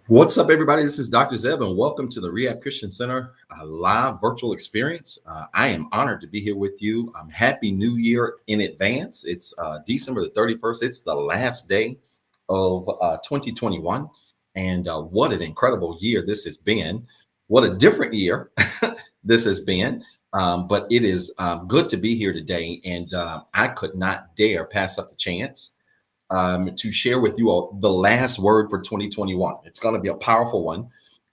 What's up, everybody? This is Dr. Zeb, and welcome to the Rehab Christian Center live virtual experience. I am honored to be here with you. Happy New Year in advance. It's December the 31st. It's the last day of 2021. And what an incredible year this has been. What a different year this has been. But it is good to be here today. And I could not dare pass up the chance to share with you all the last word for 2021. It's going to be a powerful one.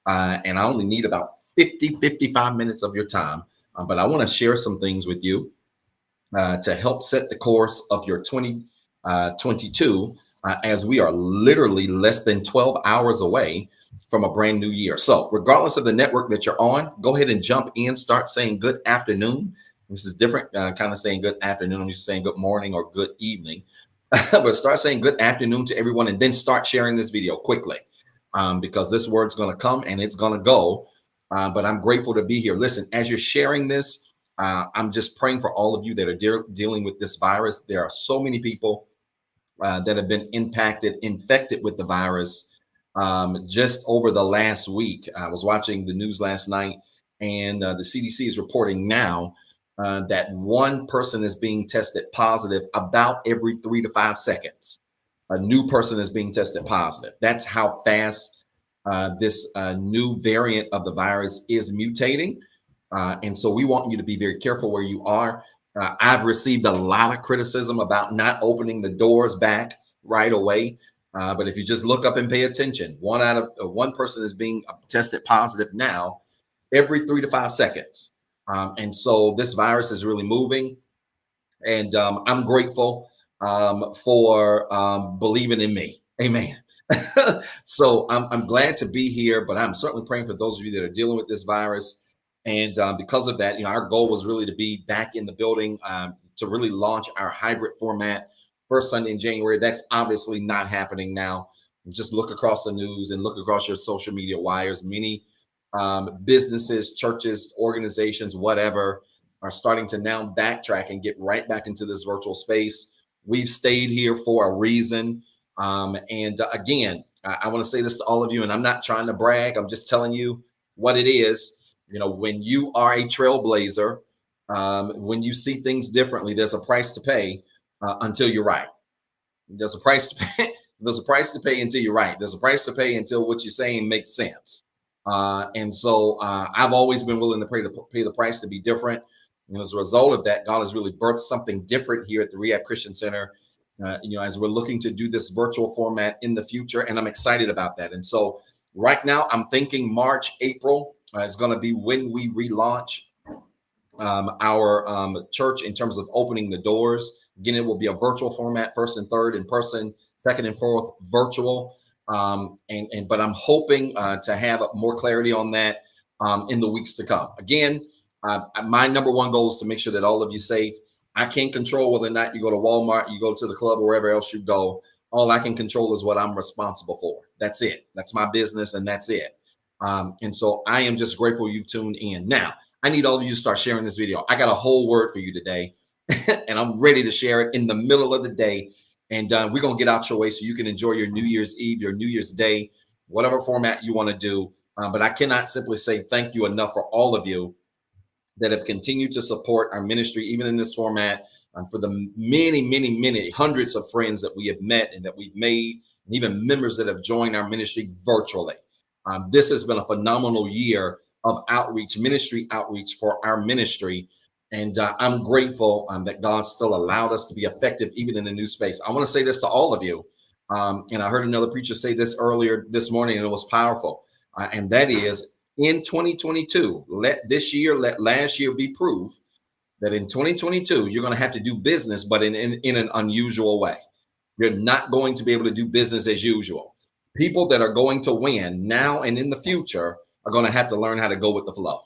And I only need about 55 minutes of your time. But I want to share some things with you to help set the course of your 2022 as we are literally less than 12 hours away from a brand new year. So regardless of the network that you're on, go ahead and jump in, start saying good afternoon. This is different kind of saying good afternoon. I'm used to saying good morning or good evening. But start saying good afternoon to everyone and then start sharing this video quickly because this word's going to come and it's going to go. But I'm grateful to be here. Listen, as you're sharing this, I'm just praying for all of you that are dealing with this virus. There are so many people that have been infected with the virus just over the last week. I was watching the news last night and the CDC is reporting now that one person is being tested positive about every 3 to 5 seconds. A new person is being tested positive. That's how fast this new variant of the virus is mutating. And so we want you to be very careful where you are. I've received a lot of criticism about not opening the doors back right away. But if you just look up and pay attention, one person is being tested positive now every 3 to 5 seconds. And so this virus is really moving, and I'm grateful for believing in me. Amen. So I'm glad to be here, but I'm certainly praying for those of you that are dealing with this virus. And because of that, our goal was really to be back in the building to really launch our hybrid format first Sunday in January. That's obviously not happening now. Just look across the news and look across your social media wires. Many businesses, churches, organizations, whatever, are starting to now backtrack and get right back into this virtual space. We've stayed here for a reason. And again, I want to say this to all of you, and I'm not trying to brag. I'm just telling you what it is. When you are a trailblazer, when you see things differently, there's a price to pay until you're right. There's a price to pay. There's a price to pay until you're right. There's a price to pay until what you're saying makes sense. And so I've always been willing to pay the price to be different. And as a result of that, God has really birthed something different here at the Rehab Christian Center, as we're looking to do this virtual format in the future. And I'm excited about that. And so right now, I'm thinking March, April is going to be when we relaunch our church in terms of opening the doors. Again, it will be a virtual format, first and third in person, second and fourth virtual. But I'm hoping to have more clarity on that in the weeks to come. Again, my number one goal is to make sure that all of you safe. I can't control whether or not you go to Walmart, you go to the club, or wherever else you go. All I can control is what I'm responsible for. That's it. That's my business, and that's it. And so I am just grateful you've tuned in. Now, I need all of you to start sharing this video. I got a whole word for you today, and I'm ready to share it in the middle of the day. And we're going to get out your way so you can enjoy your New Year's Eve, your New Year's Day, whatever format you want to do. But I cannot simply say thank you enough for all of you that have continued to support our ministry, even in this format, for the many hundreds of friends that we have met and that we've made, and even members that have joined our ministry virtually. This has been a phenomenal year of ministry outreach for our ministry. And I'm grateful that God still allowed us to be effective even in a new space. I want to say this to all of you. And I heard another preacher say this earlier this morning, and it was powerful. And that is, in 2022, let last year be proof that in 2022, you're going to have to do business, but in an unusual way. You're not going to be able to do business as usual. People that are going to win now and in the future are going to have to learn how to go with the flow.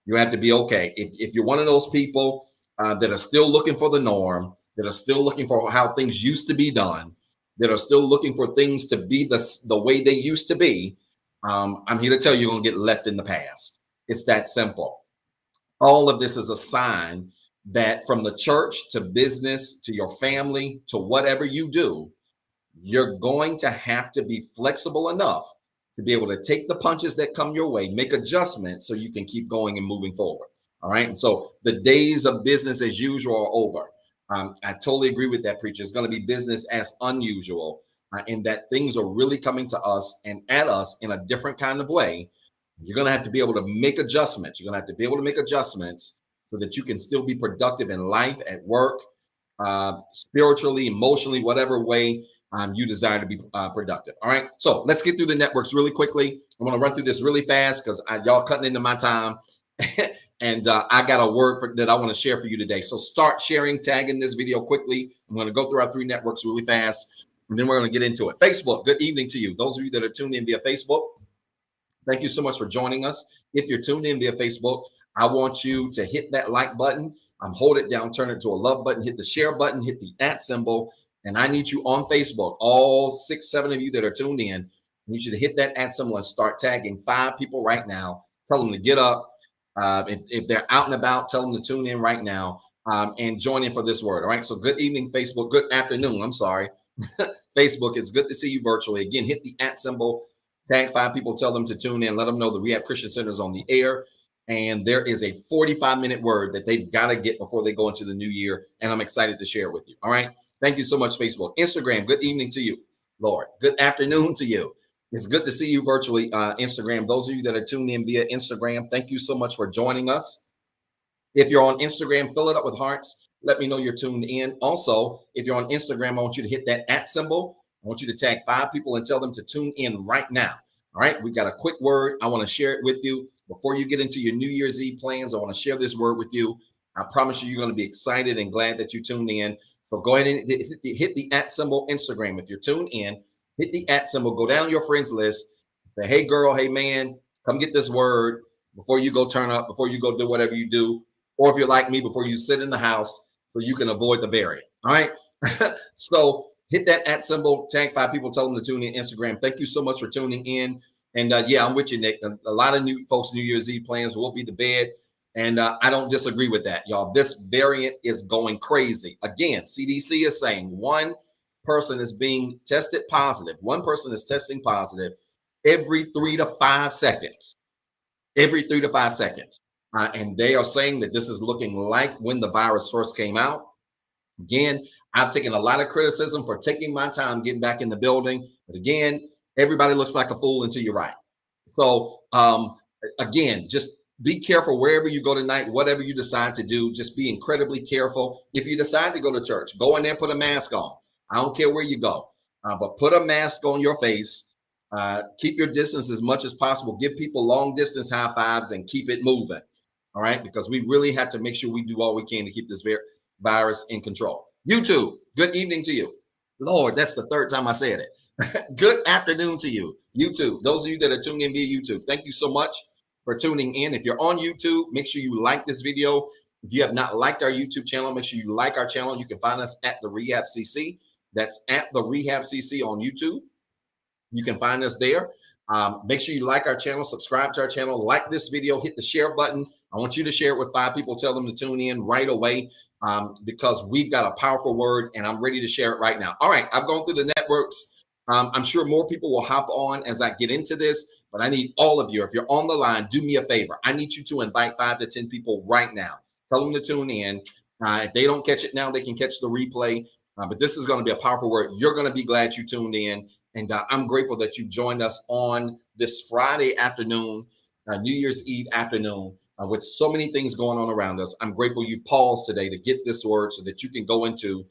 You have to be okay. If you're one of those people that are still looking for the norm, that are still looking for how things used to be done, that are still looking for things to be the way they used to be, I'm here to tell you, you're going to get left in the past. It's that simple. All of this is a sign that from the church to business to your family to whatever you do, you're going to have to be flexible enough to be able to take the punches that come your way, make adjustments so you can keep going and moving forward. All right. And so the days of business as usual are over. I totally agree with that, preacher. It's going to be business as unusual, in that things are really coming to us and at us in a different kind of way. You're going to have to be able to make adjustments. You're going to have to be able to make adjustments so that you can still be productive in life, at work, spiritually, emotionally, whatever way you desire to be productive. All right. So let's get through the networks really quickly. I'm going to run through this really fast because y'all cutting into my time. And I got a word that I want to share for you today. So start sharing, tagging this video quickly. I'm going to go through our 3 networks really fast, and then we're going to get into it. Facebook, good evening to you. Those of you that are tuned in via Facebook, thank you so much for joining us. If you're tuned in via Facebook, I want you to hit that like button. Hold it down, turn it to a love button, hit the share button, hit the @ symbol. And I need you on Facebook, all 6, 7 of you that are tuned in, I need you to hit that @ symbol and start tagging 5 people right now. Tell them to get up. If they're out and about, tell them to tune in right now and join in for this word. All right. So good evening, Facebook. Good afternoon. I'm sorry. Facebook, it's good to see you virtually. Again, hit the @ symbol, tag 5 people, tell them to tune in, let them know the Rehab Christian Center is on the air. And there is a 45-minute word that they've got to get before they go into the new year. And I'm excited to share it with you. All right. Thank you so much, Facebook. Instagram, good evening to you, Lord. Good afternoon to you. It's good to see you virtually, Instagram. Those of you that are tuned in via Instagram, thank you so much for joining us. If you're on Instagram, fill it up with hearts. Let me know you're tuned in. Also, if you're on Instagram, I want you to hit that @ symbol. I want you to tag 5 people and tell them to tune in right now. All right, we got a quick word. I want to share it with you. Before you get into your New Year's Eve plans, I want to share this word with you. I promise you're going to be excited and glad that you tuned in. So go ahead and hit the @ symbol Instagram. If you're tuned in, hit the @ symbol, go down your friends list, say, hey, girl, hey, man, come get this word before you go turn up, before you go do whatever you do. Or if you're like me, before you sit in the house so you can avoid the variant. All right. So hit that @ symbol, tag 5 people, tell them to tune in Instagram. Thank you so much for tuning in. And yeah, I'm with you, Nick. A lot of new folks, New Year's Eve plans will be the bed. And I don't disagree with that, y'all. This variant is going crazy. Again, CDC is saying 1 person is being tested positive. 1 person is testing positive every 3 to 5 seconds. Every 3 to 5 seconds. And they are saying that this is looking like when the virus first came out. Again, I've taken a lot of criticism for taking my time getting back in the building. But again, everybody looks like a fool until you're right. So again, just be careful wherever you go tonight, whatever you decide to do, just be incredibly careful. If you decide to go to church, go in there, put a mask on. I don't care where you go, but put a mask on your face. Keep your distance as much as possible. Give people long distance high fives and keep it moving. All right, because we really have to make sure we do all we can to keep this virus in control. YouTube, good evening to you. Lord, that's the 3rd time I said it. Good afternoon to you, YouTube. Those of you that are tuning in via YouTube, thank you so much for tuning in. If you're on YouTube, make sure you like this video. If you have not liked our YouTube channel, make sure you like our channel. You can find us at TheREHABCC. That's at TheREHABCC on YouTube. You can find us there. Make sure you like our channel, subscribe to our channel, like this video, hit the share button. I want you to share it with 5 people. Tell them to tune in right away because we've got a powerful word and I'm ready to share it right now. All right, I've gone through the networks. I'm sure more people will hop on as I get into this, but I need all of you. If you're on the line, do me a favor. I need you to invite 5 to 10 people right now. Tell them to tune in. If they don't catch it now, they can catch the replay. But this is going to be a powerful word. You're going to be glad you tuned in. And I'm grateful that you joined us on this Friday afternoon, New Year's Eve afternoon, with so many things going on around us. I'm grateful you paused today to get this word so that you can go into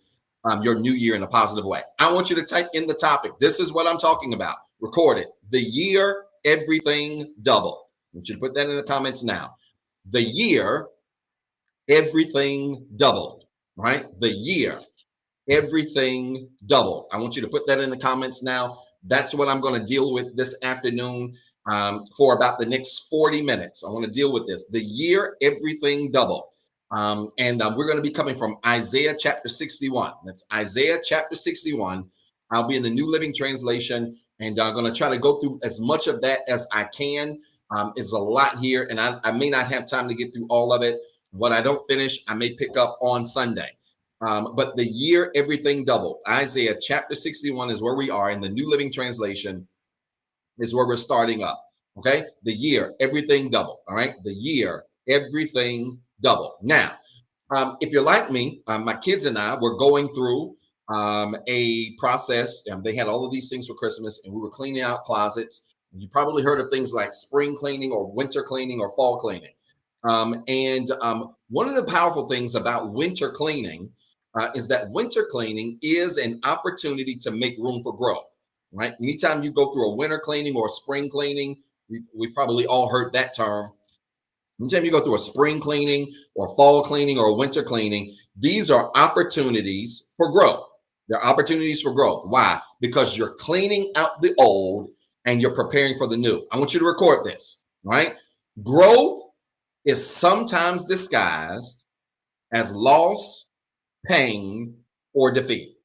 your new year in a positive way. I want you to type in the topic. This is what I'm talking about. Record it. The year everything doubled. I want you to put that in the comments now. The year everything doubled, right? The year everything doubled. I want you to put that in the comments now. That's what I'm going to deal with this afternoon for about the next 40 minutes. I want to deal with this. The year everything doubled. And we're going to be coming from Isaiah chapter 61. That's Isaiah chapter 61. I'll be in the New Living Translation, and I'm going to try to go through as much of that as I can. It's a lot here, and I may not have time to get through all of it. What I don't finish, I may pick up on Sunday. But the year everything doubled. Isaiah chapter 61 is where we are in the New Living Translation. is where we're starting up. Okay. The year, everything double. All right. The year, everything double. Now, if you're like me, my kids and I were going through a process. They had all of these things for Christmas, and we were cleaning out closets. You probably heard of things like spring cleaning or winter cleaning or fall cleaning. One of the powerful things about winter cleaning is that winter cleaning is an opportunity to make room for growth, right? Anytime you go through a winter cleaning or spring cleaning, we've probably all heard that term. Anytime you go through a spring cleaning or fall cleaning or winter cleaning, these are opportunities for growth. They're opportunities for growth. Why? Because you're cleaning out the old and you're preparing for the new. I want you to record this, right? Growth is sometimes disguised as loss, pain, or defeat.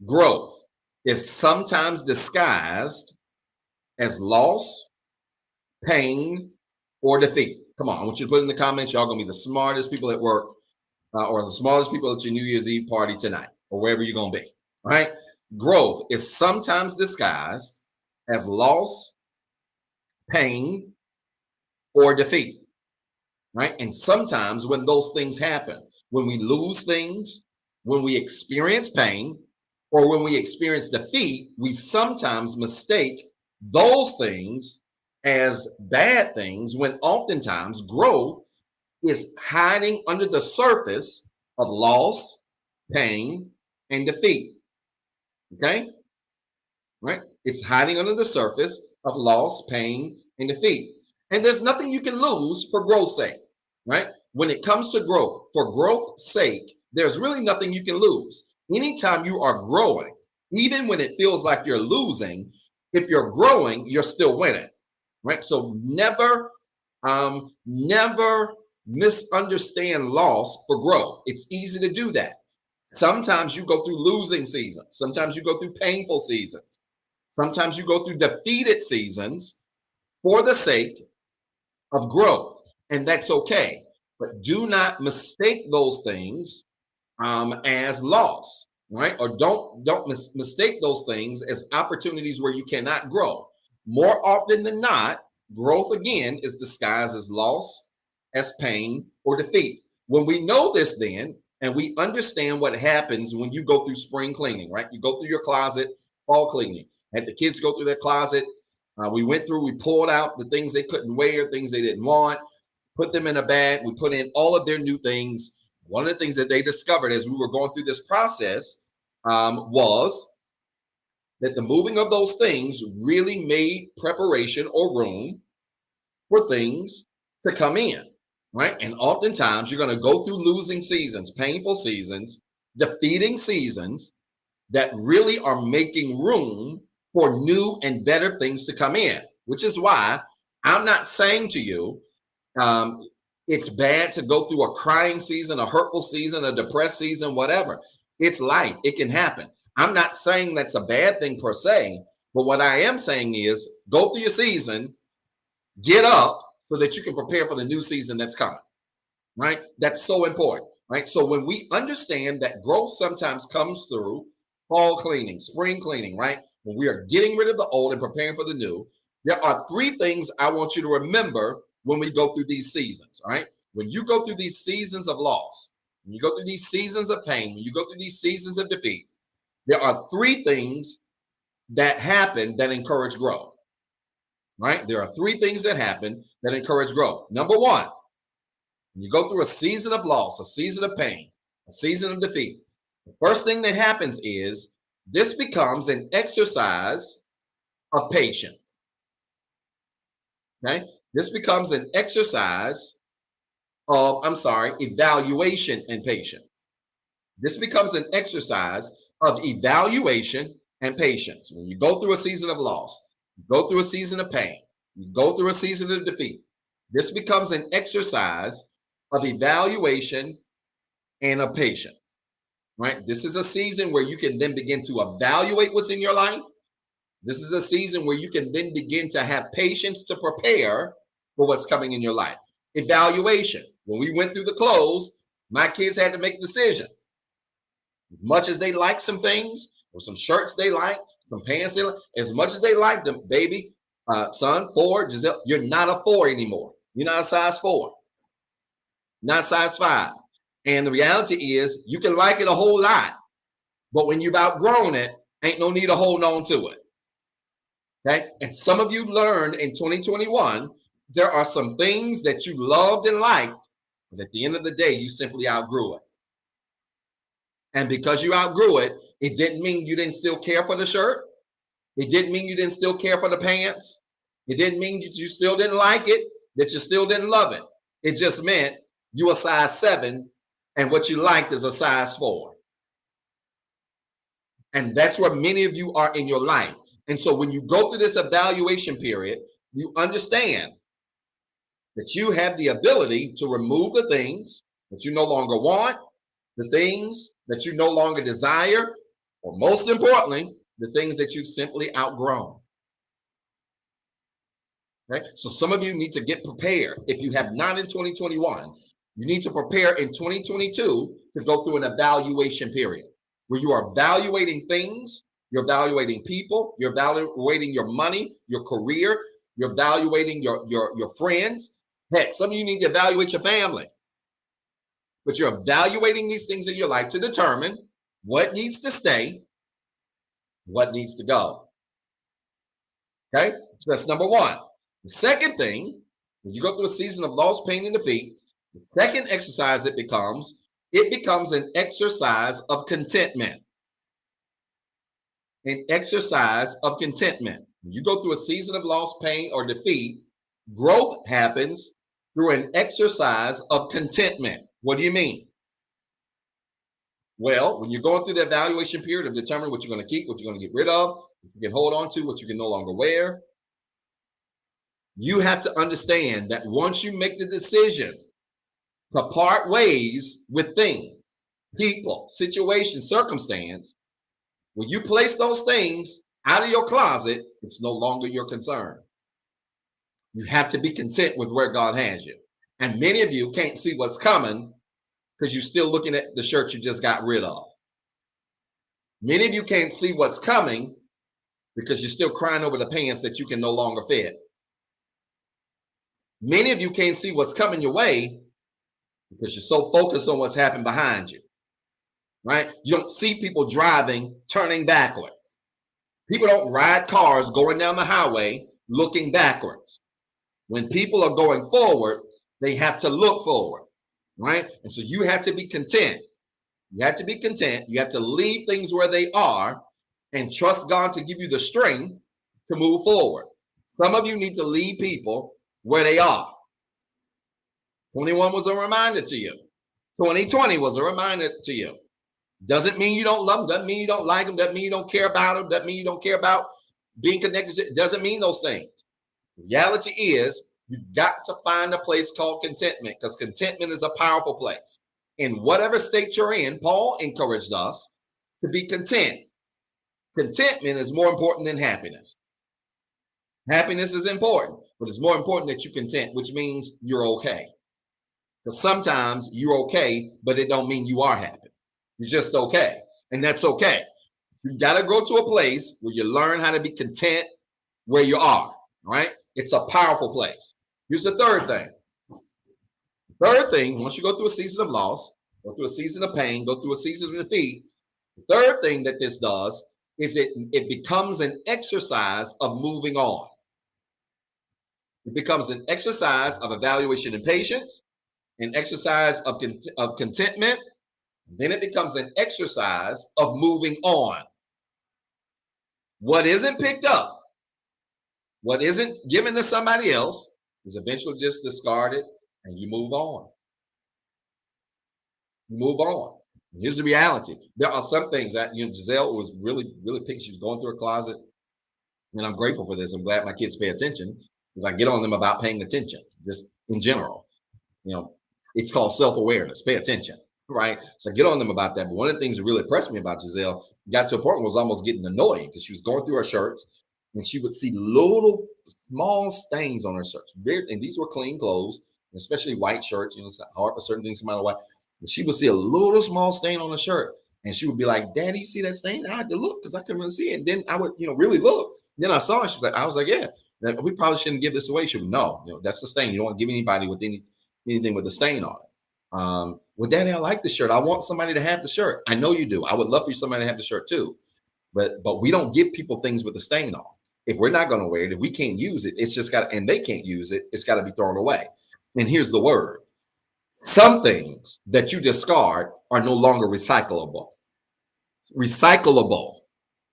Growth is sometimes disguised as loss, pain, or defeat. Come on, I want you to put in the comments. Y'all gonna be the smartest people at work or the smartest people at your New Year's Eve party tonight or wherever you're gonna be, right? Growth is sometimes disguised as loss, pain, or defeat, right? And sometimes when those things happen, when we lose things, when we experience pain, or when we experience defeat, we sometimes mistake those things as bad things when oftentimes growth is hiding under the surface of loss, pain, and defeat. Okay? Right? It's hiding under the surface of loss, pain, and defeat. And there's nothing you can lose for growth's sake, right? When it comes to growth, for growth's sake, there's really nothing you can lose. Anytime you are growing, even when it feels like you're losing, if you're growing, you're still winning, right? So never misunderstand loss for growth. It's easy to do that. Sometimes you go through losing seasons. Sometimes you go through painful seasons. Sometimes you go through defeated seasons for the sake of growth, and that's okay. But do not mistake those things as loss, right? Or don't mistake those things as opportunities where you cannot grow. More often than not, growth again is disguised as loss, as pain, or defeat. When we know this, then, and we understand what happens when you go through spring cleaning, right? You go through your closet, fall cleaning. Had the kids go through their closet. We pulled out the things they couldn't wear, things they didn't want, put them in a bag. We put in all of their new things. One of the things that they discovered as we were going through this process was that the moving of those things really made preparation or room for things to come in, right? And oftentimes you're going to go through losing seasons, painful seasons, defeating seasons that really are making room for new and better things to come in, which is why I'm not saying to you it's bad to go through a crying season, a hurtful season, a depressed season, whatever. It's life. It can happen. I'm not saying that's a bad thing per se, but what I am saying is go through your season, get up so that you can prepare for the new season that's coming, right? That's so important, right? So when we understand that growth sometimes comes through fall cleaning, spring cleaning, right? When we are getting rid of the old and preparing for the new, there are three things I want you to remember when we go through these seasons, all right? When you go through these seasons of loss, when you go through these seasons of pain, when you go through these seasons of defeat, there are three things that happen that encourage growth, right? There are three things that happen that encourage growth. Number one, when you go through a season of loss, a season of pain, a season of defeat, the first thing that happens is this becomes an exercise of patience, okay? This becomes an exercise of, evaluation and patience. This becomes an exercise of evaluation and patience. When you go through a season of loss, you go through a season of pain, you go through a season of defeat, this becomes an exercise of evaluation and of patience, right? This is a season where you can then begin to evaluate what's in your life. This is a season where you can then begin to have patience to prepare for what's coming in your life. Evaluation. When we went through the clothes, my kids had to make a decision. As much as they liked some things or some shirts they liked, Some pants, as much as they like them, baby, son, 4, Giselle, you're not a 4 anymore. You're not a size 4, not size 5. And the reality is you can like it a whole lot, but when you've outgrown it, ain't no need to hold on to it. Okay. And some of you learned in 2021, there are some things that you loved and liked, but at the end of the day, you simply outgrew it. And because you outgrew it, it didn't mean you didn't still care for the shirt. It didn't mean you didn't still care for the pants. It didn't mean that you still didn't like it, that you still didn't love it. It just meant you were size 7 and what you liked is a size 4. And that's where many of you are in your life. And so when you go through this evaluation period, you understand that you have the ability to remove the things that you no longer want, the things that you no longer desire, or most importantly, the things that you've simply outgrown. Okay? So some of you need to get prepared. If you have not in 2021, you need to prepare in 2022 to go through an evaluation period where you are evaluating things, you're evaluating people, you're evaluating your money, your career, you're evaluating your friends. Heck, some of you need to evaluate your family. But you're evaluating these things in your life to determine what needs to stay, what needs to go. Okay, so that's number one. The second thing, when you go through a season of loss, pain, and defeat, the second exercise it becomes an exercise of contentment. An exercise of contentment. When you go through a season of loss, pain, or defeat, growth happens through an exercise of contentment. What do you mean? Well, when you're going through the evaluation period of determining what you're going to keep, what you're going to get rid of, what you can hold on to, what you can no longer wear, you have to understand that once you make the decision to part ways with things, people, situations, circumstance, when you place those things out of your closet, it's no longer your concern. You have to be content with where God has you. And many of you can't see what's coming because you're still looking at the shirt you just got rid of. Many of you can't see what's coming because you're still crying over the pants that you can no longer fit. Many of you can't see what's coming your way because you're so focused on what's happened behind you, right? You don't see people driving, turning backwards. People don't ride cars going down the highway looking backwards. When people are going forward, they have to look forward, right? And so you have to be content. You have to be content. You have to leave things where they are and trust God to give you the strength to move forward. Some of you need to leave people where they are. 21 was a reminder to you. 2020 was a reminder to you. Doesn't mean you don't love them. Doesn't mean you don't like them. Doesn't mean you don't care about them. Doesn't mean you don't care about being connected. It doesn't mean those things. The reality is you've got to find a place called contentment because contentment is a powerful place. In whatever state you're in, Paul encouraged us to be content. Contentment is more important than happiness. Happiness is important, but it's more important that you're content, which means you're okay. Because sometimes you're okay, but it don't mean you are happy. You're just okay. And that's okay. You got to go to a place where you learn how to be content where you are, right? It's a powerful place. Here's the third thing. The third thing, once you go through a season of loss, go through a season of pain, go through a season of defeat, the third thing that this does is it becomes an exercise of moving on. It becomes an exercise of evaluation and patience, an exercise of contentment. Then it becomes an exercise of moving on. What isn't picked up, what isn't given to somebody else is eventually just discarded and you move on. You move on. Here's the reality. There are some things that, Giselle was really, really picky. She was going through her closet. And I'm grateful for this. I'm glad my kids pay attention because I get on them about paying attention, just in general. It's called self-awareness. Pay attention, right? So I get on them about that. But one of the things that really impressed me about Giselle got to a point where it was almost getting annoying because she was going through her shirts and she would see little small stains on her shirts. And these were clean clothes, especially white shirts. It's hard for certain things to come out of white. And she would see a little small stain on the shirt. And she would be like, Daddy, you see that stain? I had to look because I couldn't really see it. And then I would, really look. Then I saw it. She was like, I was like, yeah, we probably shouldn't give this away. She would, no, that's the stain. You don't want to give anybody with anything with a stain on it. Well, Daddy, I like the shirt. I want somebody to have the shirt. I know you do. I would love for somebody to have the shirt too. But we don't give people things with a stain on. If we're not going to wear it, if we can't use it, it's just got, and they can't use it, it's got to be thrown away. And here's the word. Some things that you discard are no longer recyclable. Recyclable.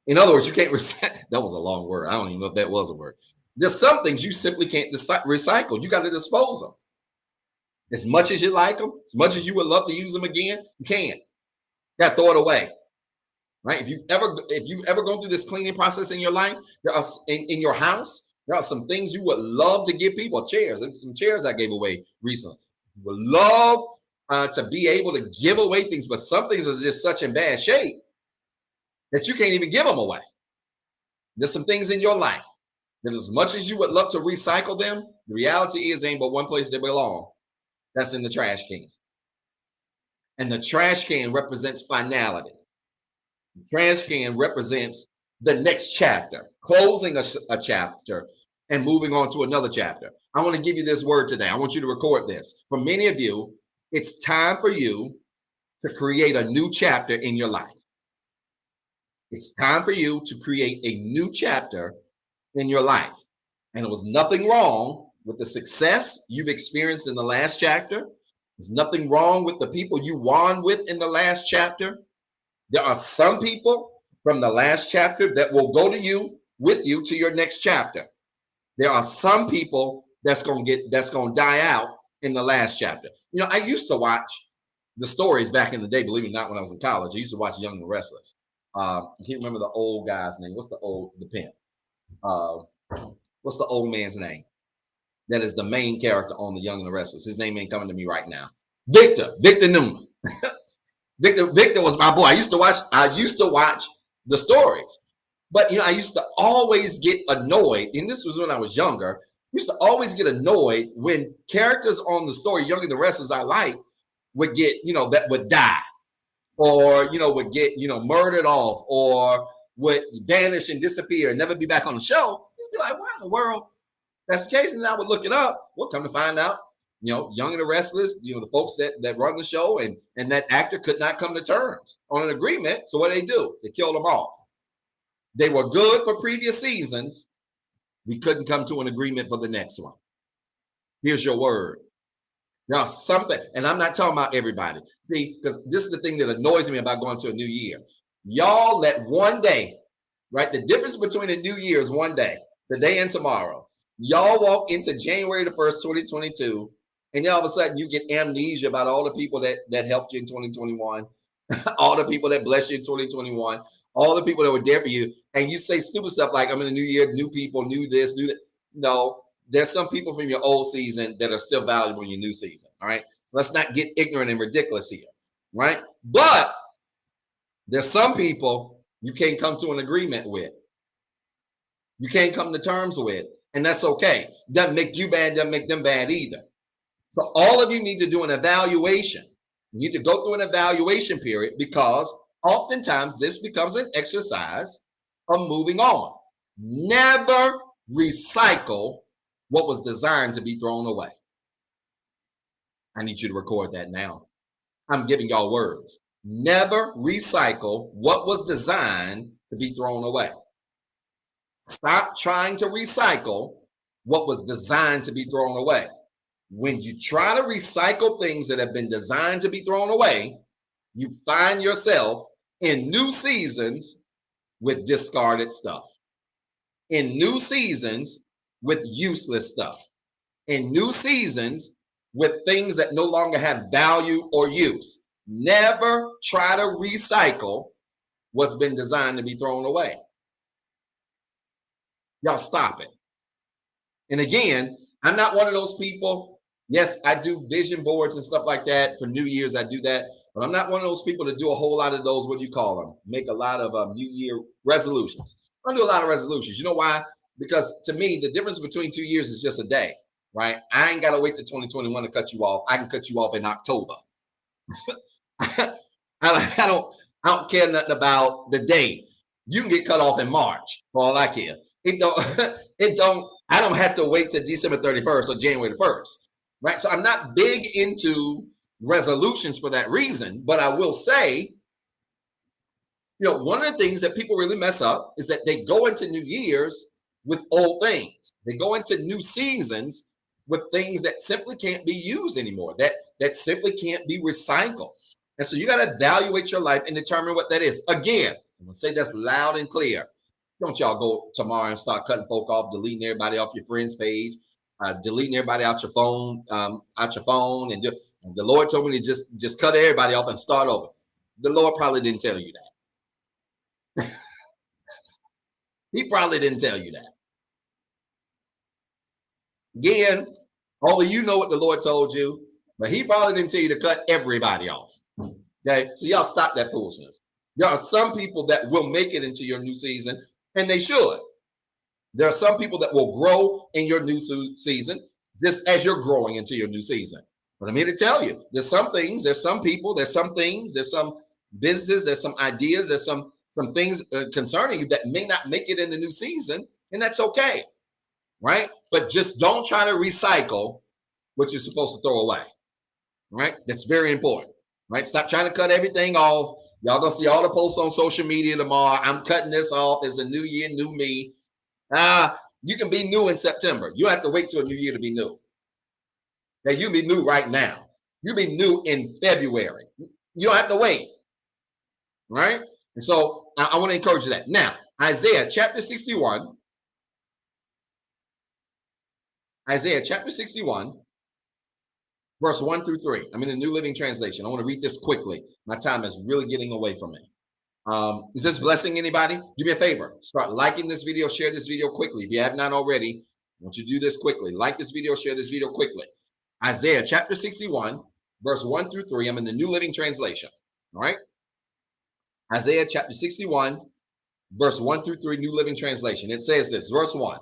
In other words, you can't recycle. That was a long word. I don't even know if that was a word. There's some things you simply can't recycle. You got to dispose them. As much as you like them, as much as you would love to use them again, you can't. You got to throw it away. Right? If you've ever gone through this cleaning process in your life, there are in your house, there are some things you would love to give people. Chairs. There's some chairs I gave away recently. You would love to be able to give away things, but some things are just such in bad shape that you can't even give them away. There's some things in your life that as much as you would love to recycle them, the reality is ain't but one place they belong. That's in the trash can. And the trash can represents finality. The trash can represents the next chapter, closing a chapter and moving on to another chapter. I want to give you this word today. I want you to record this. For many of you, it's time for you to create a new chapter in your life. It's time for you to create a new chapter in your life. And there was nothing wrong with the success you've experienced in the last chapter. There's nothing wrong with the people you won with in the last chapter. There are some people from the last chapter that will go to you with you to your next chapter. There are some people that's going to die out in the last chapter. I used to watch the stories back in the day, believe it or not, when I was in college. I used to watch Young and the Restless. I can't remember the old guy's name. What's the pimp? What's the old man's name? That is the main character on the Young and the Restless. His name ain't coming to me right now. Victor Newman. Victor was my boy. I used to watch the stories. But I used to always get annoyed, and this was when I was younger. I used to always get annoyed when characters on the story, Young and the Restless I like, would get, that would die. Or, would get, murdered off, or would vanish and disappear and never be back on the show. You'd be like, why in the world? That's the case. And I would look it up. We'll come to find out, Young and the Restless, the folks that run the show and that actor could not come to terms on an agreement. So what they do? They killed them off. They were good for previous seasons. We couldn't come to an agreement for the next one. Here's your word. Now, something, and I'm not talking about everybody. See, because this is the thing that annoys me about going to a new year. Y'all let one day, right? The difference between a new year is one day, today and tomorrow. Y'all walk into January the 1st, 2022, and then all of a sudden you get amnesia about all the people that helped you in 2021, all the people that blessed you in 2021, all the people that were there for you, and you say stupid stuff like, I'm in a new year, new people, new this, new that. No. There's some people from your old season that are still valuable in your new season. All right. Let's not get ignorant and ridiculous here. Right. But there's some people you can't come to an agreement with. You can't come to terms with. And that's okay. Doesn't make you bad, doesn't make them bad either. So all of you need to do an evaluation. You need to go through an evaluation period because oftentimes this becomes an exercise of moving on. Never recycle what was designed to be thrown away. I need you to record that now. I'm giving y'all words. Never recycle what was designed to be thrown away. Stop trying to recycle what was designed to be thrown away. When you try to recycle things that have been designed to be thrown away, you find yourself in new seasons with discarded stuff. In new seasons with useless stuff, in new seasons with things that no longer have value or use. Never try to recycle what's been designed to be thrown away. Y'all stop it. And again, I'm not one of those people. Yes, I do vision boards and stuff like that. For New Year's, I do that. But I'm not one of those people that do a whole lot of those, what do you call them? Make a lot of New Year resolutions. I don't do a lot of resolutions. You know why? Because to me, the difference between 2 years is just a day, right? I ain't got to wait till 2021 to cut you off. I can cut you off in October. I don't I don't care nothing about the date. You can get cut off in March for all I care. It don't, it don't, I don't have to wait till December 31st or January the 1st. Right. So I'm not big into resolutions for that reason, but I will say, one of the things that people really mess up is that they go into New Year's with old things. They go into new seasons with things that simply can't be used anymore, that simply can't be recycled. And so you got to evaluate your life and determine what that is. Again, I'm going to say that's loud and clear. Don't y'all go tomorrow and start cutting folk off, deleting everybody off your friends page, deleting everybody out your phone, and the Lord told me to just cut everybody off and start over. The Lord probably didn't tell you that. He probably didn't tell you that. Again, only you know what the Lord told you, but he probably didn't tell you to cut everybody off. Okay, so y'all stop that foolishness. There are some people that will make it into your new season, and they should. There are some people that will grow in your new season just as you're growing into your new season. But I'm here to tell you, there's some things, there's some people, there's some things, there's some businesses, there's some ideas, there's some things concerning you that may not make it in the new season, and that's okay, right? But just don't try to recycle what you're supposed to throw away, right? That's very important, right? Stop trying to cut everything off. Y'all gonna see all the posts on social media tomorrow. I'm cutting this off. It's a new year, new me. You can be new in September. You have to wait till a new year to be new. Now, you be new right now. You be new in February. You don't have to wait, right? And so I want to encourage you that. Now, Isaiah chapter 61. Isaiah chapter 61, verse 1 through 3. I'm in the New Living Translation. I want to read this quickly. My time is really getting away from me. Is this blessing anybody? Do me a favor. Start liking this video. Share this video quickly. If you have not already, I want you to do this quickly. Like this video. Share this video quickly. Isaiah chapter 61, verse 1 through 3. I'm in the New Living Translation. All right. Isaiah chapter 61, verse 1 through 3, New Living Translation. It says this, verse 1.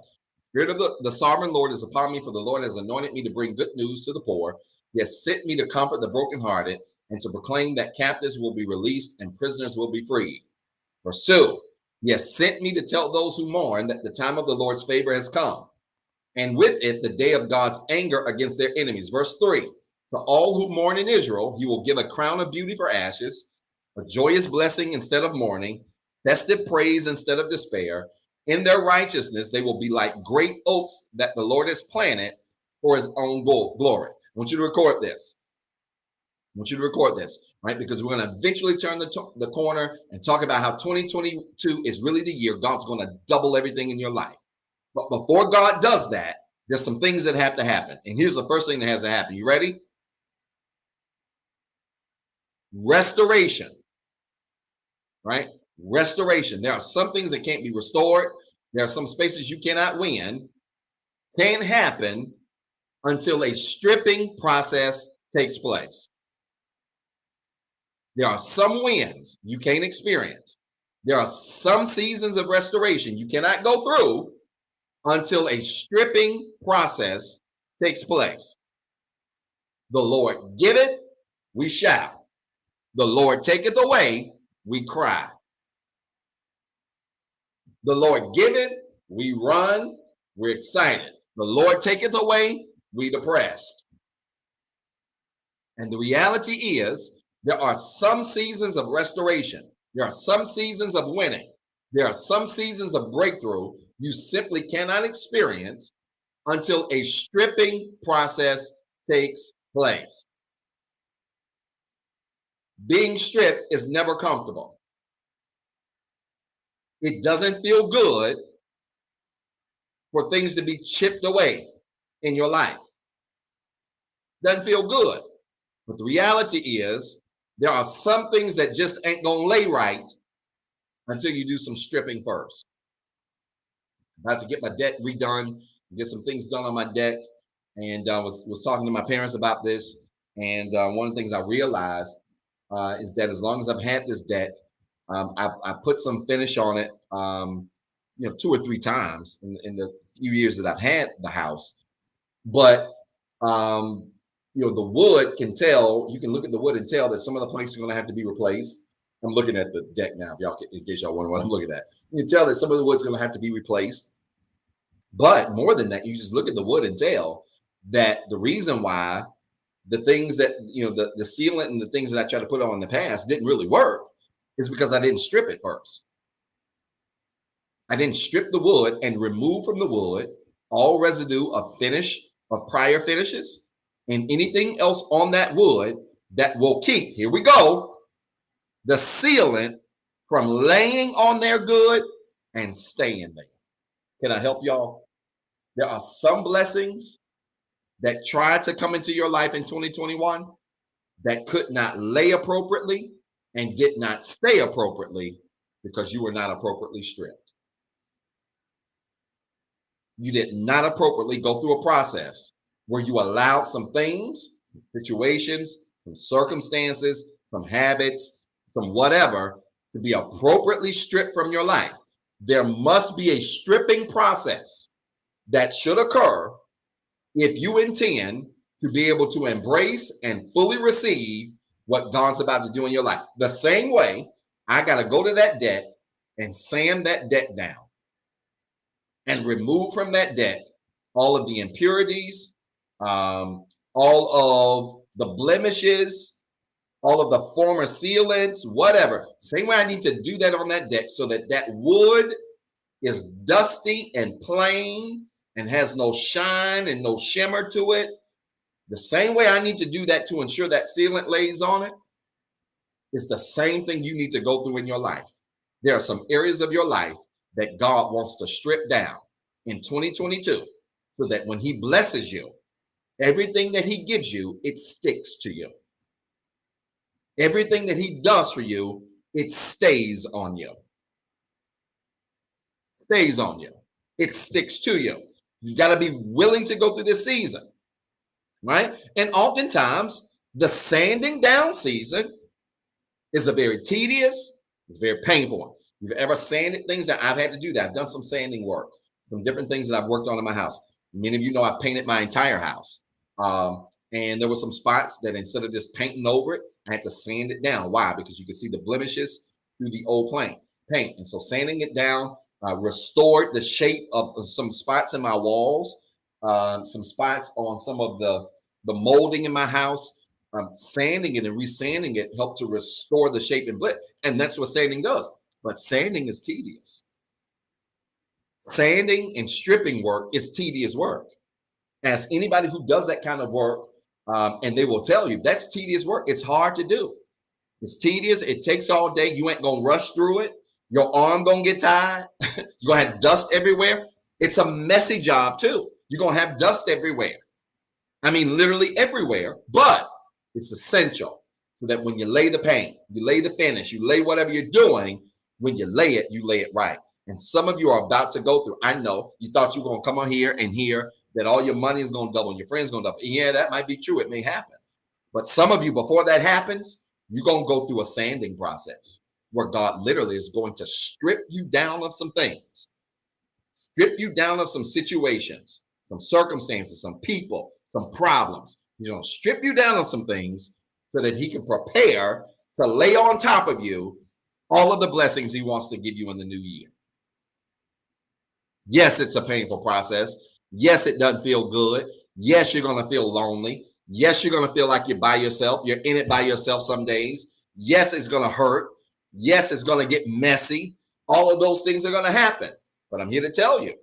Spirit of the sovereign Lord is upon me, for the Lord has anointed me to bring good news to the poor. He has sent me to comfort the brokenhearted and to proclaim that captives will be released and prisoners will be freed. Verse 2. He has sent me to tell those who mourn that the time of the Lord's favor has come, and with it the day of God's anger against their enemies. Verse 3. To all who mourn in Israel, he will give a crown of beauty for ashes, a joyous blessing instead of mourning, festive praise instead of despair. In their righteousness, they will be like great oaks that the Lord has planted for his own glory. I want you to record this. I want you to record this, right? Because we're going to eventually turn the corner and talk about how 2022 is really the year God's going to double everything in your life. But before God does that, there's some things that have to happen. And here's the first thing that has to happen. You ready? Restoration. Right? Restoration. There are some things that can't be restored. There are some spaces you cannot win. Can't happen until a stripping process takes place. There are some wins you can't experience. There are some seasons of restoration you cannot go through until a stripping process takes place. The Lord giveth, we shout. The Lord taketh away, we cry. The Lord giveth, we run, we're excited. The Lord taketh away, we depressed. And the reality is, there are some seasons of restoration. There are some seasons of winning. There are some seasons of breakthrough you simply cannot experience until a stripping process takes place. Being stripped is never comfortable. It doesn't feel good for things to be chipped away in your life. Doesn't feel good. But the reality is, there are some things that just ain't gonna lay right until you do some stripping first. I have to get my deck redone, get some things done on my deck, and was talking to my parents about this. And one of the things I realized is that as long as I've had this deck, I put some finish on it, 2 or 3 times in the few years that I've had the house. But the wood can tell. You can look at the wood and tell that some of the planks are going to have to be replaced. I'm looking at the deck now, if y'all, in case y'all wonder what I'm looking at. You can tell that some of the wood's going to have to be replaced. But more than that, you just look at the wood and tell that the reason why the things that, the sealant and the things that I tried to put on in the past didn't really work is because I didn't strip it first. I didn't strip the wood and remove from the wood all residue of prior finishes and anything else on that wood that will keep, here we go, the sealant from laying on there good and staying there. Can I help y'all? There are some blessings that tried to come into your life in 2021 that could not lay appropriately and did not stay appropriately because you were not appropriately stripped. You did not appropriately go through a process where you allowed some things, situations, some circumstances, some habits, some whatever to be appropriately stripped from your life. There must be a stripping process that should occur if you intend to be able to embrace and fully receive what God's about to do in your life. The same way, I got to go to that deck and sand that deck down and remove from that deck all of the impurities, all of the blemishes, all of the former sealants, whatever. Same way I need to do that on that deck so that that wood is dusty and plain and has no shine and no shimmer to it. The same way I need to do that to ensure that sealant lays on it is the same thing you need to go through in your life. There are some areas of your life that God wants to strip down in 2022 so that when he blesses you, everything that he gives you, it sticks to you. Everything that he does for you, it stays on you. Stays on you. It sticks to you. You got to be willing to go through this season, right? And oftentimes, the sanding down season is a very tedious, it's very painful one. You've ever sanded things that I've had to do that? I've done some sanding work, some different things that I've worked on in my house. Many of you know I painted my entire house. And there were some spots that instead of just painting over it, I had to sand it down. Why? Because you can see the blemishes through the old paint. And so sanding it down restored the shape of some spots in my walls, some spots on some of the molding in my house. Sanding it and resanding it helped to restore the shape and blend. And that's what sanding does. But sanding is tedious. Sanding and stripping work is tedious work. Ask anybody who does that kind of work, and they will tell you that's tedious work. It's hard to do. It's tedious. It takes all day. You ain't going to rush through it. Your arm going to get tired. You're going to have dust everywhere. It's a messy job too. You're going to have dust everywhere. I mean, literally everywhere, but it's essential so that when you lay the paint, you lay the finish, you lay whatever you're doing, when you lay it right. And some of you are about to go through, I know you thought you were going to come on here and hear that all your money is going to double, your friends going to double. Yeah, that might be true. It may happen. But some of you, before that happens, you're going to go through a sanding process where God literally is going to strip you down of some things, strip you down of some situations, some circumstances, some people, some problems. He's going to strip you down of some things so that he can prepare to lay on top of you all of the blessings he wants to give you in the new year. Yes, it's a painful process. Yes, it doesn't feel good. Yes, you're going to feel lonely. Yes, you're going to feel like you're by yourself. You're in it by yourself some days. Yes, it's going to hurt. Yes, it's going to get messy. All of those things are going to happen. But I'm here to tell you,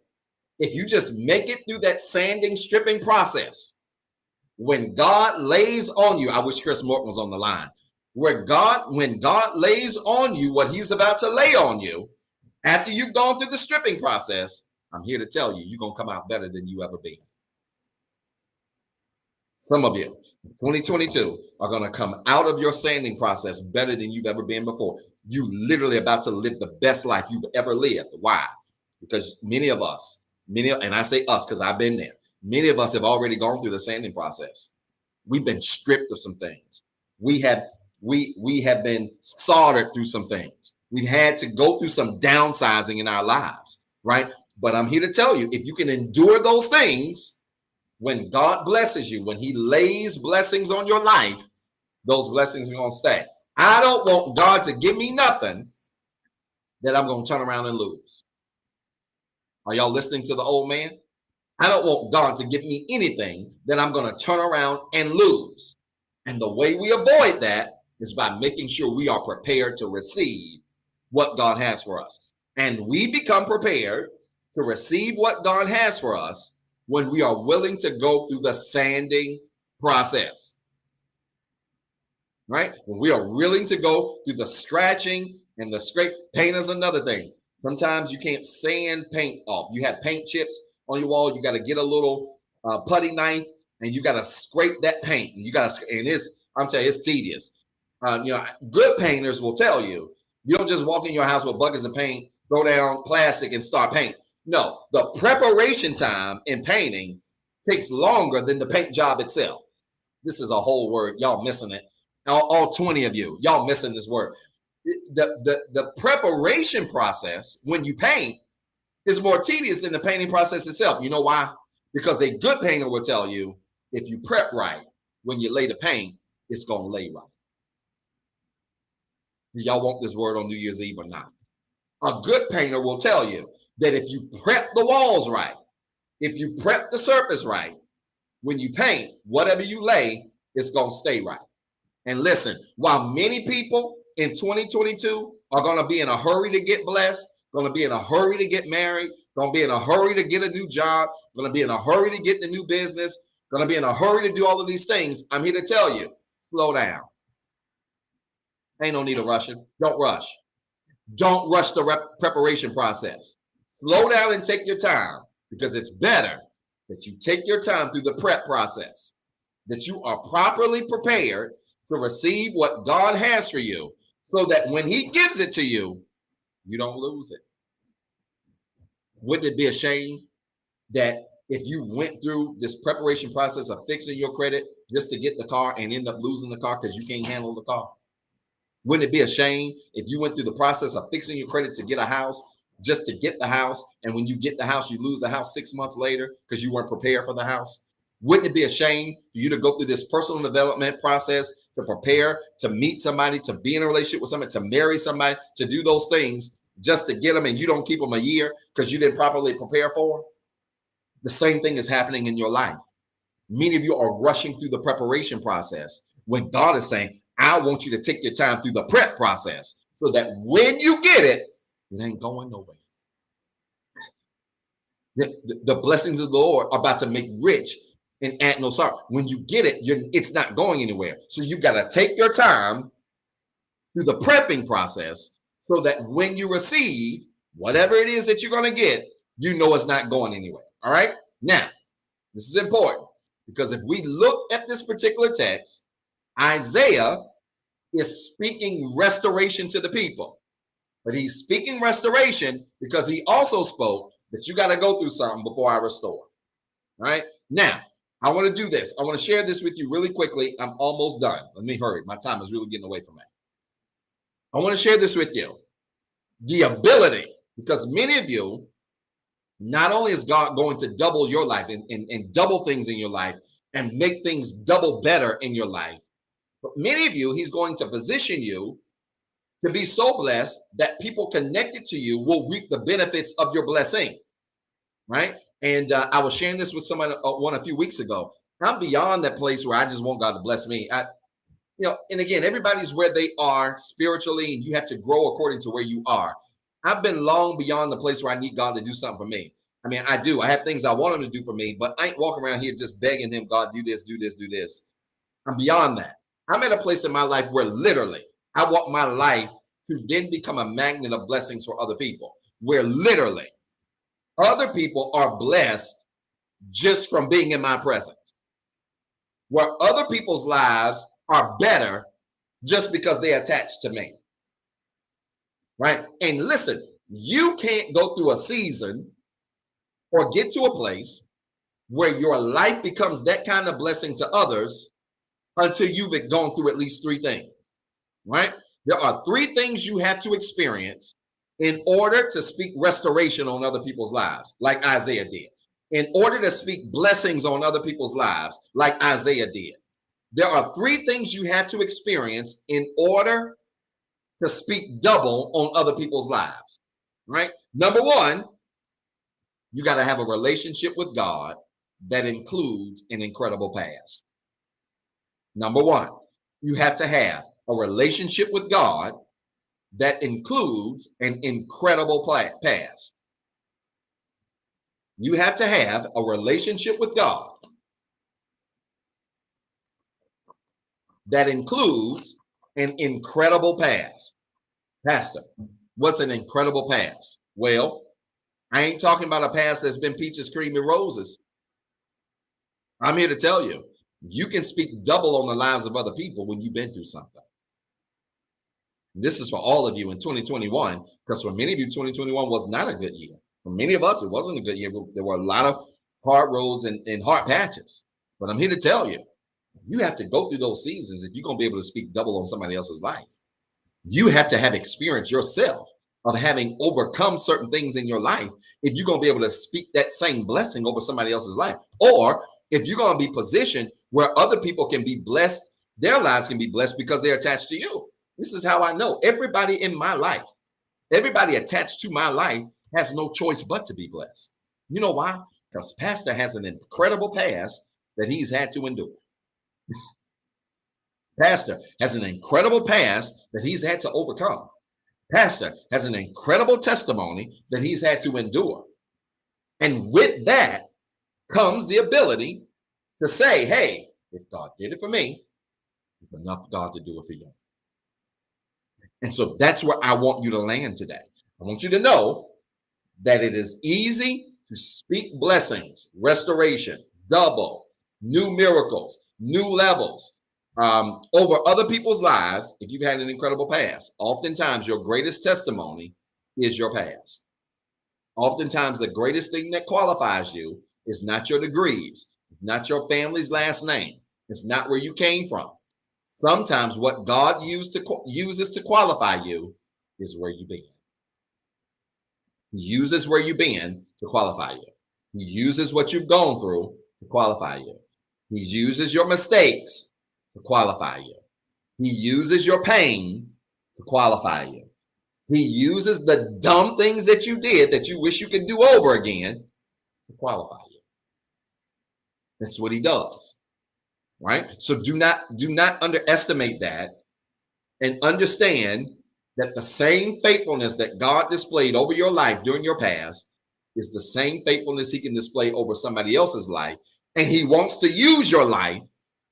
if you just make it through that sanding, stripping process, when God lays on you, I wish Chris Morton was on the line, when God lays on you what he's about to lay on you, after you've gone through the stripping process, I'm here to tell you, you're going to come out better than you ever been. Some of you, 2022, are going to come out of your sanding process better than you've ever been before. You literally about to live the best life you've ever lived. Why? Because many of us, and I say us because I've been there, many of us have already gone through the sanding process. We've been stripped of some things. We have been soldered through some things. We've had to go through some downsizing in our lives, right? But I'm here to tell you, if you can endure those things, when God blesses you, when he lays blessings on your life, those blessings are going to stay. I don't want God to give me nothing that I'm going to turn around and lose. Are y'all listening to the old man? I don't want God to give me anything that I'm going to turn around and lose. And the way we avoid that is by making sure we are prepared to receive what God has for us. And we become prepared to receive what God has for us when we are willing to go through the sanding process. Right? When we are willing to go through the scratching and the scrape. Paint is another thing. Sometimes you can't sand paint off. You have paint chips on your wall. You got to get a little putty knife and you got to scrape that paint. And you got to, and I'm telling you, it's tedious. Good painters will tell you, you don't just walk in your house with buckets of paint, throw down plastic and start painting. No, the preparation time in painting takes longer than the paint job itself. This is a whole word. Y'all missing it. All 20 of you, y'all missing this word. The preparation process when you paint is more tedious than the painting process itself. You know why? Because a good painter will tell you, if you prep right, when you lay the paint, it's going to lay right. Y'all want this word on New Year's Eve or not? A good painter will tell you that if you prep the walls right, if you prep the surface right, when you paint, whatever you lay, it's going to stay right. And listen, while many people in 2022 are going to be in a hurry to get blessed, going to be in a hurry to get married, going to be in a hurry to get a new job, going to be in a hurry to get the new business, going to be in a hurry to do all of these things, I'm here to tell you, slow down. Ain't no need of rushing. Don't rush. Don't rush the preparation process. Slow down and take your time, because it's better that you take your time through the prep process, that you are properly prepared to receive what God has for you, so that when he gives it to you, you don't lose it. Wouldn't it be a shame that if you went through this preparation process of fixing your credit just to get the car and end up losing the car because you can't handle the car? Wouldn't it be a shame if you went through the process of fixing your credit to get a house just to get the house, and when you get the house, you lose the house 6 months later because you weren't prepared for the house? Wouldn't it be a shame for you to go through this personal development process to prepare to meet somebody, to be in a relationship with somebody, to marry somebody, to do those things just to get them, and you don't keep them a year because you didn't properly prepare for them? The same thing is happening in your life. Many of you are rushing through the preparation process when God is saying, I want you to take your time through the prep process so that when you get it, it ain't going nowhere. The blessings of the Lord are about to make rich and add no sorrow. When you get it, it's not going anywhere. So you got to take your time through the prepping process so that when you receive whatever it is that you're going to get, you know it's not going anywhere. All right? Now, this is important, because if we look at this particular text, Isaiah is speaking restoration to the people. But he's speaking restoration because he also spoke that you got to go through something before I restore. All right? Now, I want to do this. I want to share this with you really quickly. I'm almost done. Let me hurry. My time is really getting away from me. I want to share this with you. The ability, because many of you, not only is God going to double your life and double things in your life and make things double better in your life, but many of you, he's going to position you to be so blessed that people connected to you will reap the benefits of your blessing, right? And I was sharing this with someone a few weeks ago. I'm beyond that place where I just want God to bless me. And again, everybody's where they are spiritually, and you have to grow according to where you are. I've been long beyond the place where I need God to do something for me. I mean, I do. I have things I want him to do for me, but I ain't walking around here just begging him, God, do this, do this, do this. I'm beyond that. I'm at a place in my life where literally I want my life to then become a magnet of blessings for other people, where literally other people are blessed just from being in my presence, where other people's lives are better just because they attach to me, right? And listen, you can't go through a season or get to a place where your life becomes that kind of blessing to others until you've gone through at least 3 things, right? There are 3 things you have to experience in order to speak restoration on other people's lives, like Isaiah did. In order to speak blessings on other people's lives, like Isaiah did. There are three things you have to experience in order to speak double on other people's lives, right? Number one, you got to have a relationship with God that includes an incredible past. Number one, you have to have a relationship with God that includes an incredible past. You have to have a relationship with God that includes an incredible past. Pastor, what's an incredible past? Well, I ain't talking about a past that's been peaches, cream, and roses. I'm here to tell you, you can speak double on the lives of other people when you've been through something. This is for all of you in 2021, because for many of you, 2021 was not a good year. For many of us, it wasn't a good year. There were a lot of hard roads and hard patches. But I'm here to tell you, you have to go through those seasons if you're going to be able to speak double on somebody else's life. You have to have experience yourself of having overcome certain things in your life if you're going to be able to speak that same blessing over somebody else's life. Or if you're going to be positioned where other people can be blessed, their lives can be blessed because they're attached to you. This is how I know everybody in my life, everybody attached to my life has no choice but to be blessed. You know why? Because Pastor has an incredible past that he's had to endure. Pastor has an incredible past that he's had to overcome. Pastor has an incredible testimony that he's had to endure. And with that comes the ability to say, hey, if God did it for me, it's enough for God to do it for you. And so that's where I want you to land today. I want you to know that it is easy to speak blessings, restoration, double, new miracles, new levels over other people's lives if you've had an incredible past. Oftentimes, your greatest testimony is your past. Oftentimes, the greatest thing that qualifies you is not your degrees, not your family's last name. It's not where you came from. Sometimes what God uses to qualify you is where you've been. He uses where you've been to qualify you. He uses what you've gone through to qualify you. He uses your mistakes to qualify you. He uses your pain to qualify you. He uses the dumb things that you did that you wish you could do over again to qualify you. That's what he does. Right? So do not underestimate that, and understand that the same faithfulness that God displayed over your life during your past is the same faithfulness he can display over somebody else's life. And he wants to use your life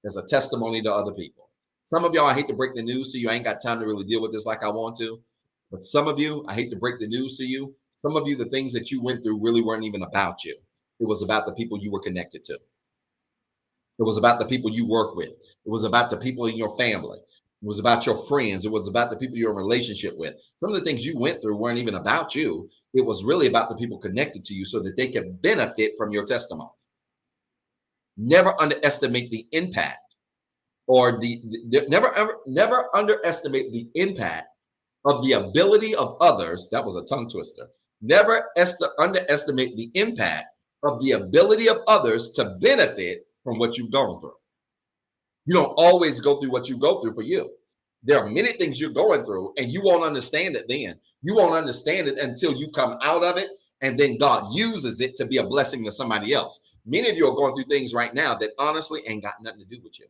as a testimony to other people. Some of y'all, I hate to break the news to you. I ain't got time to really deal with this like I want to. But some of you, I hate to break the news to you. Some of you, the things that you went through really weren't even about you. It was about the people you were connected to. It was about the people you work with. It was about the people in your family. It was about your friends. It was about the people you're in a relationship with. Some of the things you went through weren't even about you. It was really about the people connected to you so that they could benefit from your testimony. Never underestimate the impact or never underestimate the impact of the ability of others. That was a tongue twister. Never underestimate the impact of the ability of others to benefit from what you've gone through. You don't always go through what you go through for you. There are many things you're going through and you won't understand it then. You won't understand it until you come out of it, and then God uses it to be a blessing to somebody else. Many of you are going through things right now that honestly ain't got nothing to do with you.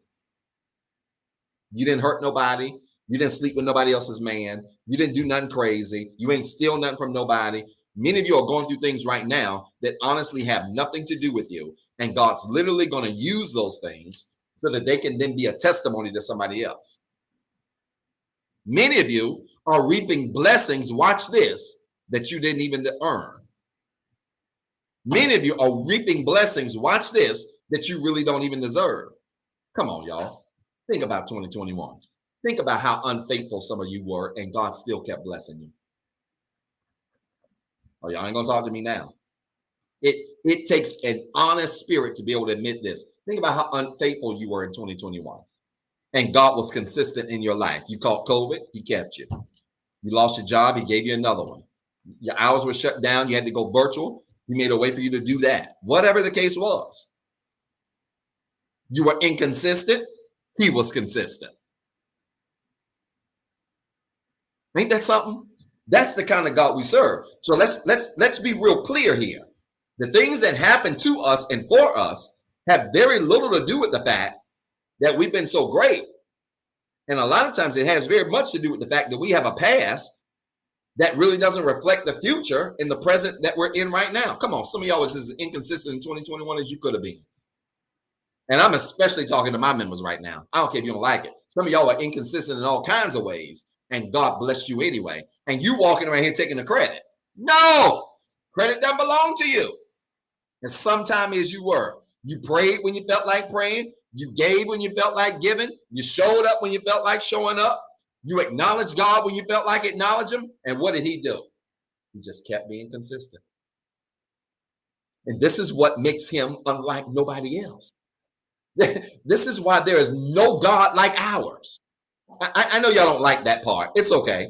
You didn't hurt nobody. You didn't sleep with nobody else's man. You didn't do nothing crazy. You ain't steal nothing from nobody. Many of you are going through things right now that honestly have nothing to do with you. And God's literally going to use those things so that they can then be a testimony to somebody else. Many of you are reaping blessings, watch this, that you didn't even earn. Many of you are reaping blessings, watch this, that you really don't even deserve. Come on, y'all. Think about 2021. Think about how unfaithful some of you were, and God still kept blessing you. Oh, y'all ain't going to talk to me now. It takes an honest spirit to be able to admit this. Think about how unfaithful you were in 2021. And God was consistent in your life. You caught COVID, he kept you. You lost your job, he gave you another one. Your hours were shut down, you had to go virtual. He made a way for you to do that. Whatever the case was. You were inconsistent. He was consistent. Ain't that something? That's the kind of God we serve. So let's be real clear here. The things that happen to us and for us have very little to do with the fact that we've been so great. And a lot of times it has very much to do with the fact that we have a past that really doesn't reflect the future in the present that we're in right now. Come on, some of y'all was as inconsistent in 2021 as you could have been. And I'm especially talking to my members right now. I don't care if you don't like it. Some of y'all are inconsistent in all kinds of ways, and God bless you anyway. And you walking around here taking the credit. No, credit doesn't belong to you. And sometime as you were, you prayed when you felt like praying. You gave when you felt like giving. You showed up when you felt like showing up. You acknowledged God when you felt like acknowledging him. And what did he do? He just kept being consistent. And this is what makes him unlike nobody else. This is why there is no God like ours. I know y'all don't like that part. It's okay.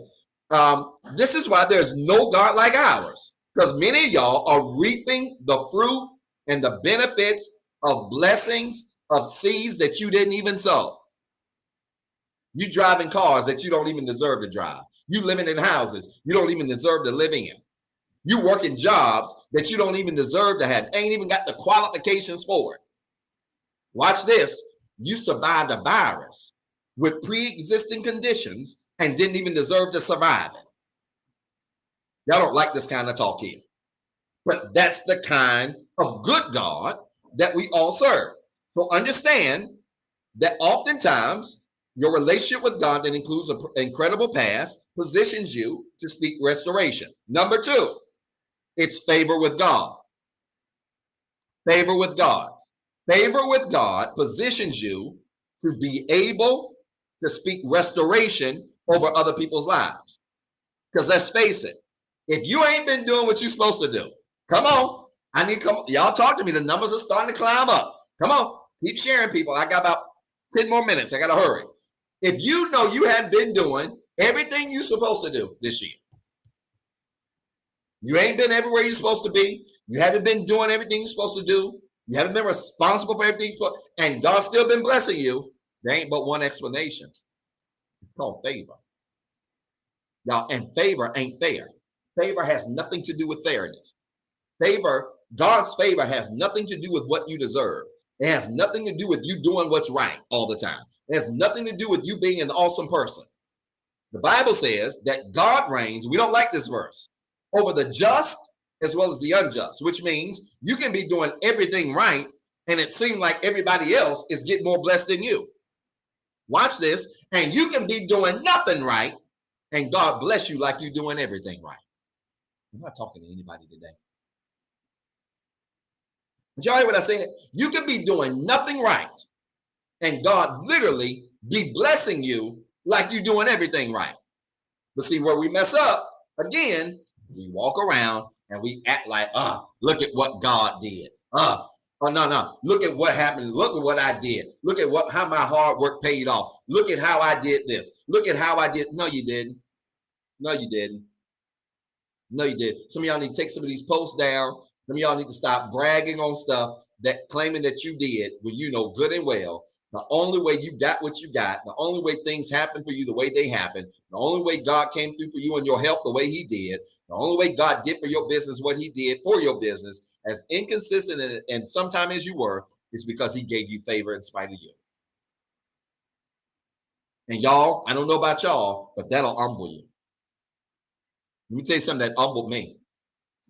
This is why there's no God like ours. Because many of y'all are reaping the fruit and the benefits of blessings of seeds that you didn't even sow. You driving cars that you don't even deserve to drive. You living in houses you don't even deserve to live in. You working jobs that you don't even deserve to have. Ain't even got the qualifications for it. Watch this. You survived a virus with pre-existing conditions and didn't even deserve to survive it. Y'all don't like this kind of talk here. But that's the kind of good God that we all serve. So understand that oftentimes your relationship with God that includes an incredible past positions you to speak restoration. Number two, it's favor with God. Favor with God. Favor with God positions you to be able to speak restoration over other people's lives. Because let's face it, if you ain't been doing what you're supposed to do, come on. Y'all talk to me. The numbers are starting to climb up. Come on. Keep sharing, people. I got about 10 more minutes. I got to hurry. If you know you have been doing everything you're supposed to do this year, you ain't been everywhere you're supposed to be. You haven't been doing everything you're supposed to do. You haven't been responsible for everything, and God's still been blessing you. There ain't but one explanation. It's called favor. Y'all, and favor ain't fair. Favor has nothing to do with fairness. Favor, God's favor has nothing to do with what you deserve. It has nothing to do with you doing what's right all the time. It has nothing to do with you being an awesome person. The Bible says that God reigns, we don't like this verse, over the just as well as the unjust, which means you can be doing everything right and it seems like everybody else is getting more blessed than you. Watch this. And you can be doing nothing right and God bless you like you're doing everything right. I'm not talking to anybody today. Did y'all hear what I said? You can be doing nothing right and God literally be blessing you like you're doing everything right. But see, where we mess up, again, we walk around and we act like, look at what God did. No. Look at what happened. Look at what I did. Look at how my hard work paid off. Look at how I did this. Look at how I did. No, you didn't. No, you didn't. No, you did. Some of y'all need to take some of these posts down. Some of y'all need to stop bragging on stuff that claiming that you did when you know good and well. The only way you got what you got, the only way things happen for you the way they happened, the only way God came through for you and your health the way he did, the only way God did for your business what he did for your business, as inconsistent and sometimes as you were, is because he gave you favor in spite of you. And y'all, I don't know about y'all, but that'll humble you. Let me tell you something that humbled me.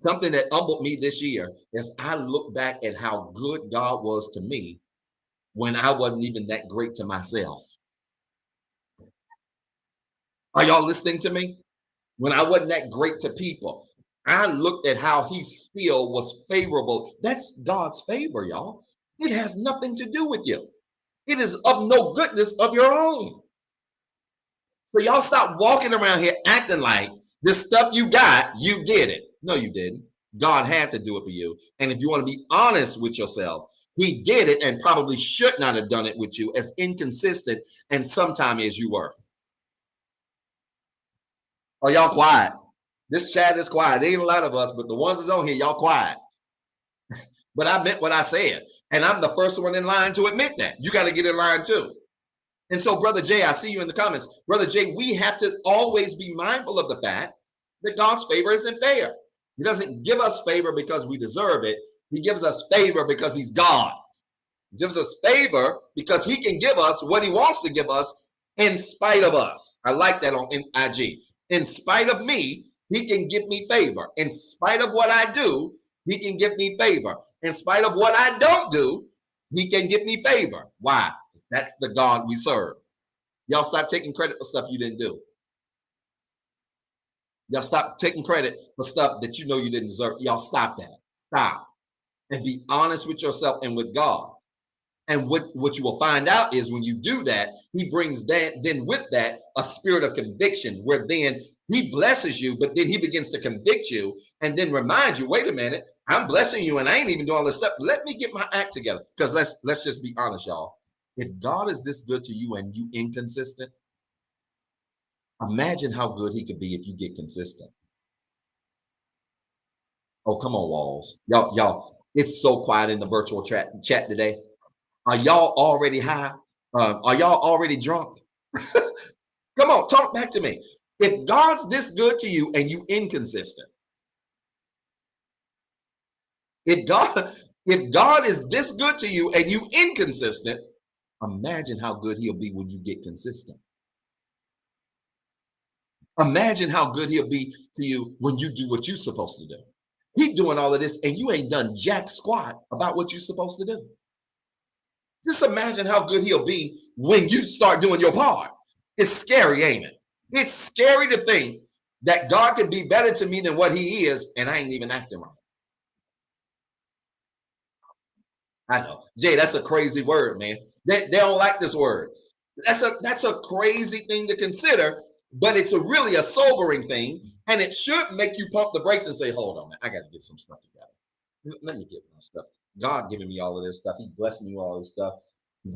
Something that humbled me this year is I look back at how good God was to me when I wasn't even that great to myself. Are y'all listening to me? When I wasn't that great to people, I looked at how he still was favorable. That's God's favor, y'all. It has nothing to do with you. It is of no goodness of your own. So y'all stop walking around here acting like this stuff you got, you did it. No, you didn't. God had to do it for you. And if you want to be honest with yourself, he did it and probably should not have done it with you, as inconsistent and sometimes as you were. Oh, y'all quiet. This chat is quiet. There ain't a lot of us, but the ones that's on here, y'all quiet. But I meant what I said. And I'm the first one in line to admit that. You got to get in line too. And so, Brother Jay, I see you in the comments. Brother Jay, we have to always be mindful of the fact that God's favor isn't fair. He doesn't give us favor because we deserve it. He gives us favor because he's God. He gives us favor because he can give us what he wants to give us in spite of us. I like that on IG. In spite of me, he can give me favor. In spite of what I do, he can give me favor. In spite of what I don't do, he can give me favor. Why? That's the God we serve. Y'all stop taking credit for stuff you didn't do. Y'all stop taking credit for stuff that you know you didn't deserve. Y'all stop that. Stop. And be honest with yourself and with God. And what you will find out is when you do that, he brings that, then with that, a spirit of conviction, where then he blesses you, but then he begins to convict you and then remind you, wait a minute, I'm blessing you and I ain't even doing all this stuff. Let me get my act together. Because let's just be honest, y'all. If God is this good to you and you inconsistent, imagine how good he could be if you get consistent. Oh, come on, Walls. Y'all, it's so quiet in the virtual chat today. Are y'all already high? Are y'all already drunk? Come on, talk back to me. If God's this good to you and you inconsistent, if God is this good to you and you inconsistent, imagine how good he'll be when you get consistent. Imagine how good he'll be to you when you do what you're supposed to do. He's doing all of this and you ain't done jack squat about what you're supposed to do. Just imagine how good he'll be when you start doing your part. It's scary, ain't it? It's scary to think that God can be better to me than what he is, and I ain't even acting right. I know. Jay, that's a crazy word, man. They don't like this word. That's a crazy thing to consider, but it's really a sobering thing, and it should make you pump the brakes and say, hold on, man, I got to get some stuff together. Let me get my stuff. God giving me all of this stuff. He blessed me with all this stuff,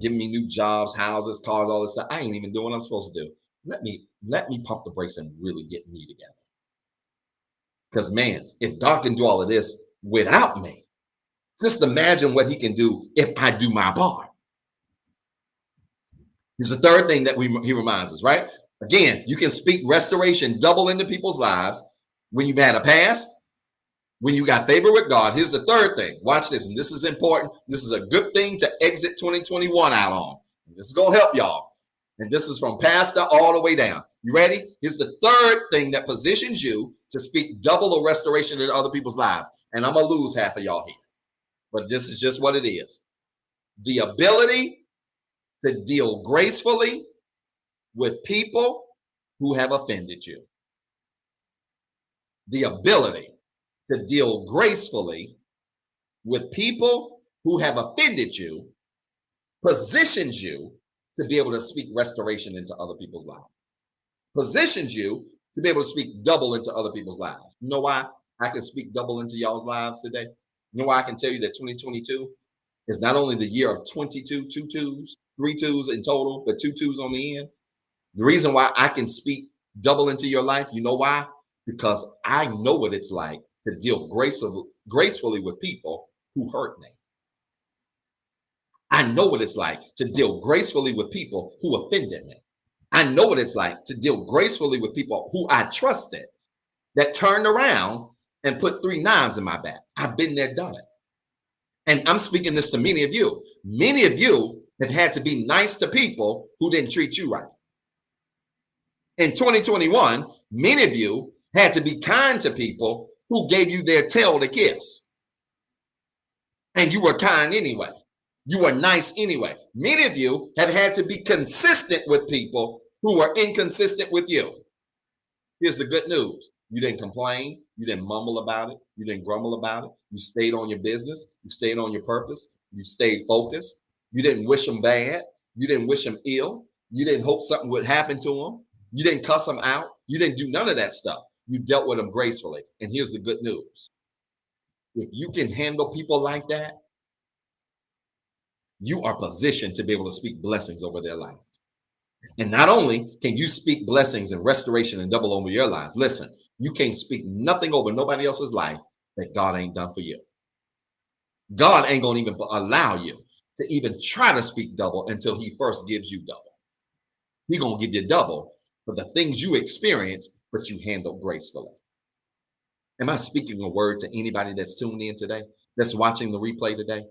giving me new jobs, houses, cars, all this stuff. I ain't even doing what I'm supposed to do. Let me pump the brakes and really get me together. Because man, if God can do all of this without me, just imagine what he can do if I do my part. Here's the third thing that he reminds us, right? Again, you can speak restoration double into people's lives when you've had a past, when you got favor with God. Here's the third thing. Watch this. And this is important. This is a good thing to exit 2021 out on. This is going to help y'all. And this is from pastor all the way down. You ready? Here's the third thing that positions you to speak double the restoration in other people's lives. And I'm going to lose half of y'all here. But this is just what it is. The ability to deal gracefully with people who have offended you. The ability to deal gracefully with people who have offended you positions you to be able to speak restoration into other people's lives. Positions you to be able to speak double into other people's lives. You know why I can speak double into y'all's lives today? You know why I can tell you that 2022 is not only the year of 22, 2 twos, 3 twos in total, but 2 twos on the end? The reason why I can speak double into your life, you know why? Because I know what it's like to deal gracefully with people who hurt me. I know what it's like to deal gracefully with people who offended me. I know what it's like to deal gracefully with people who I trusted that turned around and put 3 knives in my back. I've been there, done it. And I'm speaking this to many of you. Many of you have had to be nice to people who didn't treat you right. In 2021, many of you had to be kind to people who gave you their tail to kiss. And you were kind anyway. You were nice anyway. Many of you have had to be consistent with people who were inconsistent with you. Here's the good news. You didn't complain. You didn't mumble about it. You didn't grumble about it. You stayed on your business. You stayed on your purpose. You stayed focused. You didn't wish them bad. You didn't wish them ill. You didn't hope something would happen to them. You didn't cuss them out. You didn't do none of that stuff. You dealt with them gracefully. And here's the good news. If you can handle people like that, you are positioned to be able to speak blessings over their lives. And not only can you speak blessings and restoration and double over your lives, listen, you can't speak nothing over nobody else's life that God ain't done for you. God ain't going to even allow you to even try to speak double until he first gives you double. He's going to give you double for the things you experience, but you handle gracefully. Am I speaking a word to anybody that's tuned in today, that's watching the replay today?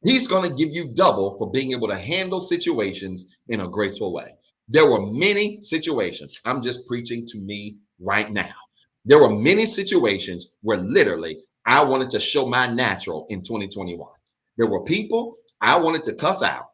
He's going to give you double for being able to handle situations in a graceful way. There were many situations. I'm just preaching to me right now. There were many situations where literally I wanted to show my natural in 2021. There were people I wanted to cuss out.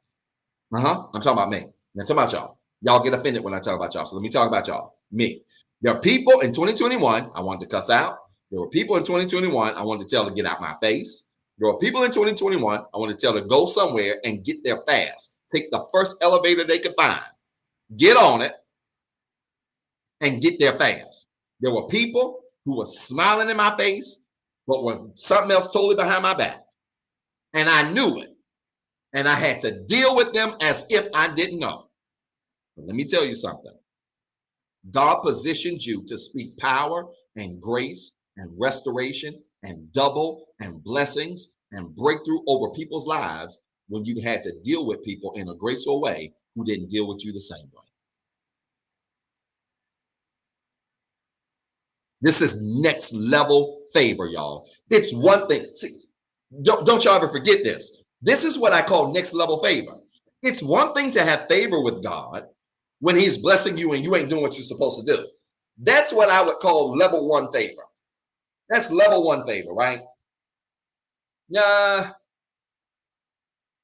I'm talking about me. I'm talking about y'all. Y'all get offended when I talk about y'all. So let me talk about y'all. Me. There are people in 2021 I wanted to cuss out. There were people in 2021 I wanted to tell to get out my face. There were people in 2021 I wanted to tell to go somewhere and get there fast. Take the first elevator they could find. Get on it and get there fast. There were people who were smiling in my face, but were something else totally behind my back. And I knew it. And I had to deal with them as if I didn't know. But let me tell you something. God positioned you to speak power and grace and restoration and double and blessings and breakthrough over people's lives when you had to deal with people in a graceful way who didn't deal with you the same way. This is next level favor, y'all. It's one thing. See, don't y'all ever forget this. This is what I call next level favor. It's one thing to have favor with God when he's blessing you and you ain't doing what you're supposed to do. That's what I would call level one favor. That's level one favor, right? No,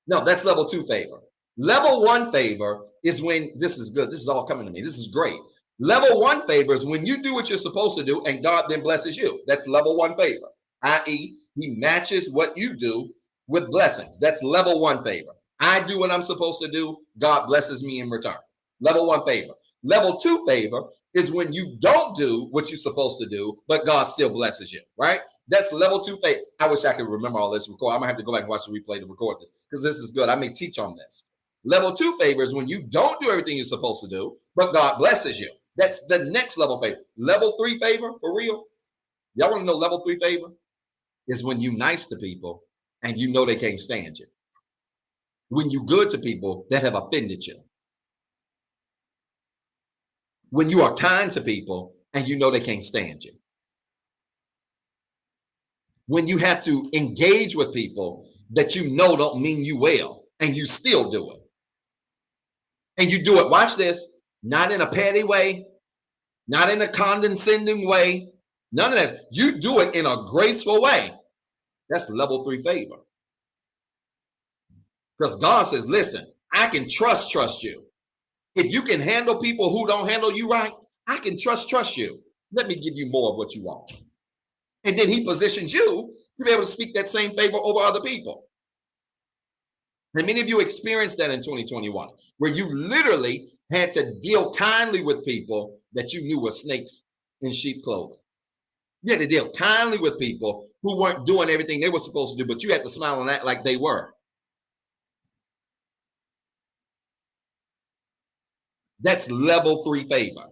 that's level two favor. Level one favor is when this is good. This is all coming to me. This is great. Level one favor is when you do what you're supposed to do and God then blesses you. That's level one favor, i.e., he matches what you do with blessings. That's level one favor. I do what I'm supposed to do. God blesses me in return. Level one favor. Level two favor is when you don't do what you're supposed to do, but God still blesses you, right? That's level two favor. I wish I could remember all this. I'm gonna have to go back and watch the replay to record this because this is good. I may teach on this. Level two favor is when you don't do everything you're supposed to do, but God blesses you. That's the next level favor. Level three favor, for real? Y'all want to know level three favor? Is when you're nice to people and you know they can't stand you. When you're good to people that have offended you. When you are kind to people and you know they can't stand you. When you have to engage with people that you know don't mean you well and you still do it. And you do it, watch this, not in a petty way, not in a condescending way, none of that. You do it in a graceful way. That's level three favor. Because God says, listen, I can trust you. If you can handle people who don't handle you right, I can trust you. Let me give you more of what you want. And then he positions you to be able to speak that same favor over other people. And many of you experienced that in 2021, where you literally had to deal kindly with people that you knew were snakes in sheep clothing. You had to deal kindly with people who weren't doing everything they were supposed to do, but you had to smile and act like they were. That's level three favor.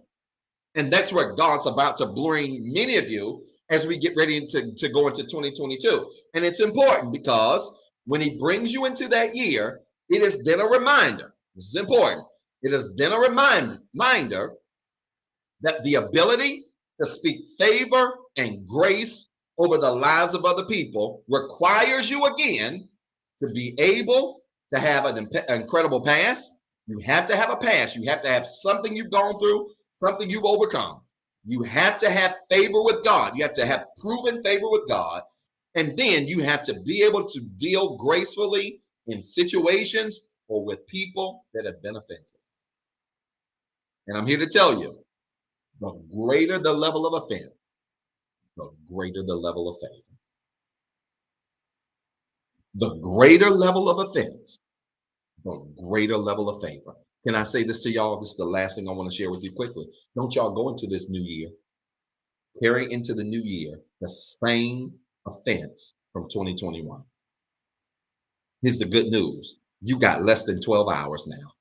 And that's where God's about to bring many of you as we get ready to go into 2022. And it's important because when he brings you into that year, it is then a reminder. This is important. It is then a reminder that the ability to speak favor and grace over the lives of other people requires you again to be able to have an incredible past. You have to have a past. You have to have something you've gone through, something you've overcome. You have to have favor with God. You have to have proven favor with God. And then you have to be able to deal gracefully in situations or with people that have been offensive. And I'm here to tell you, the greater the level of offense, the greater the level of favor. The greater level of offense, the greater level of favor. Can I say this to y'all? This is the last thing I want to share with you quickly. Don't y'all go into this new year, carry into the new year the same offense from 2021. Here's the good news. You got less than 12 hours now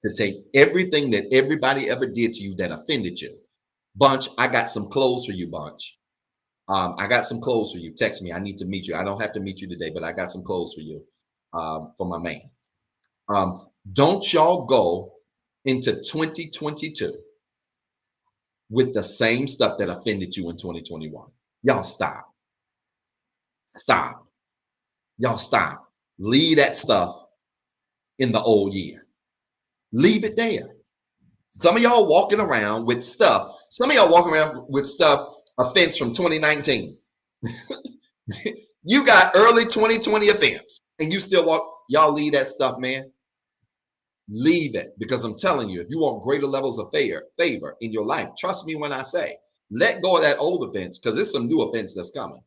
to take everything that everybody ever did to you that offended you. Bunch, I got some clothes for you, Bunch. I got some clothes for you. Text me. I need to meet you. I don't have to meet you today, but I got some clothes for you for my man. Don't y'all go into 2022 with the same stuff that offended you in 2021. Y'all stop. Stop. Y'all stop. Leave that stuff in the old year. Leave it there. Some of y'all walking around with stuff. Some of y'all walking around with stuff offense from 2019. You got early 2020 offense and you still walk. Y'all leave that stuff, man. Leave it, because I'm telling you, if you want greater levels of favor in your life, trust me when I say, let go of that old offense, because there's some new offense that's coming.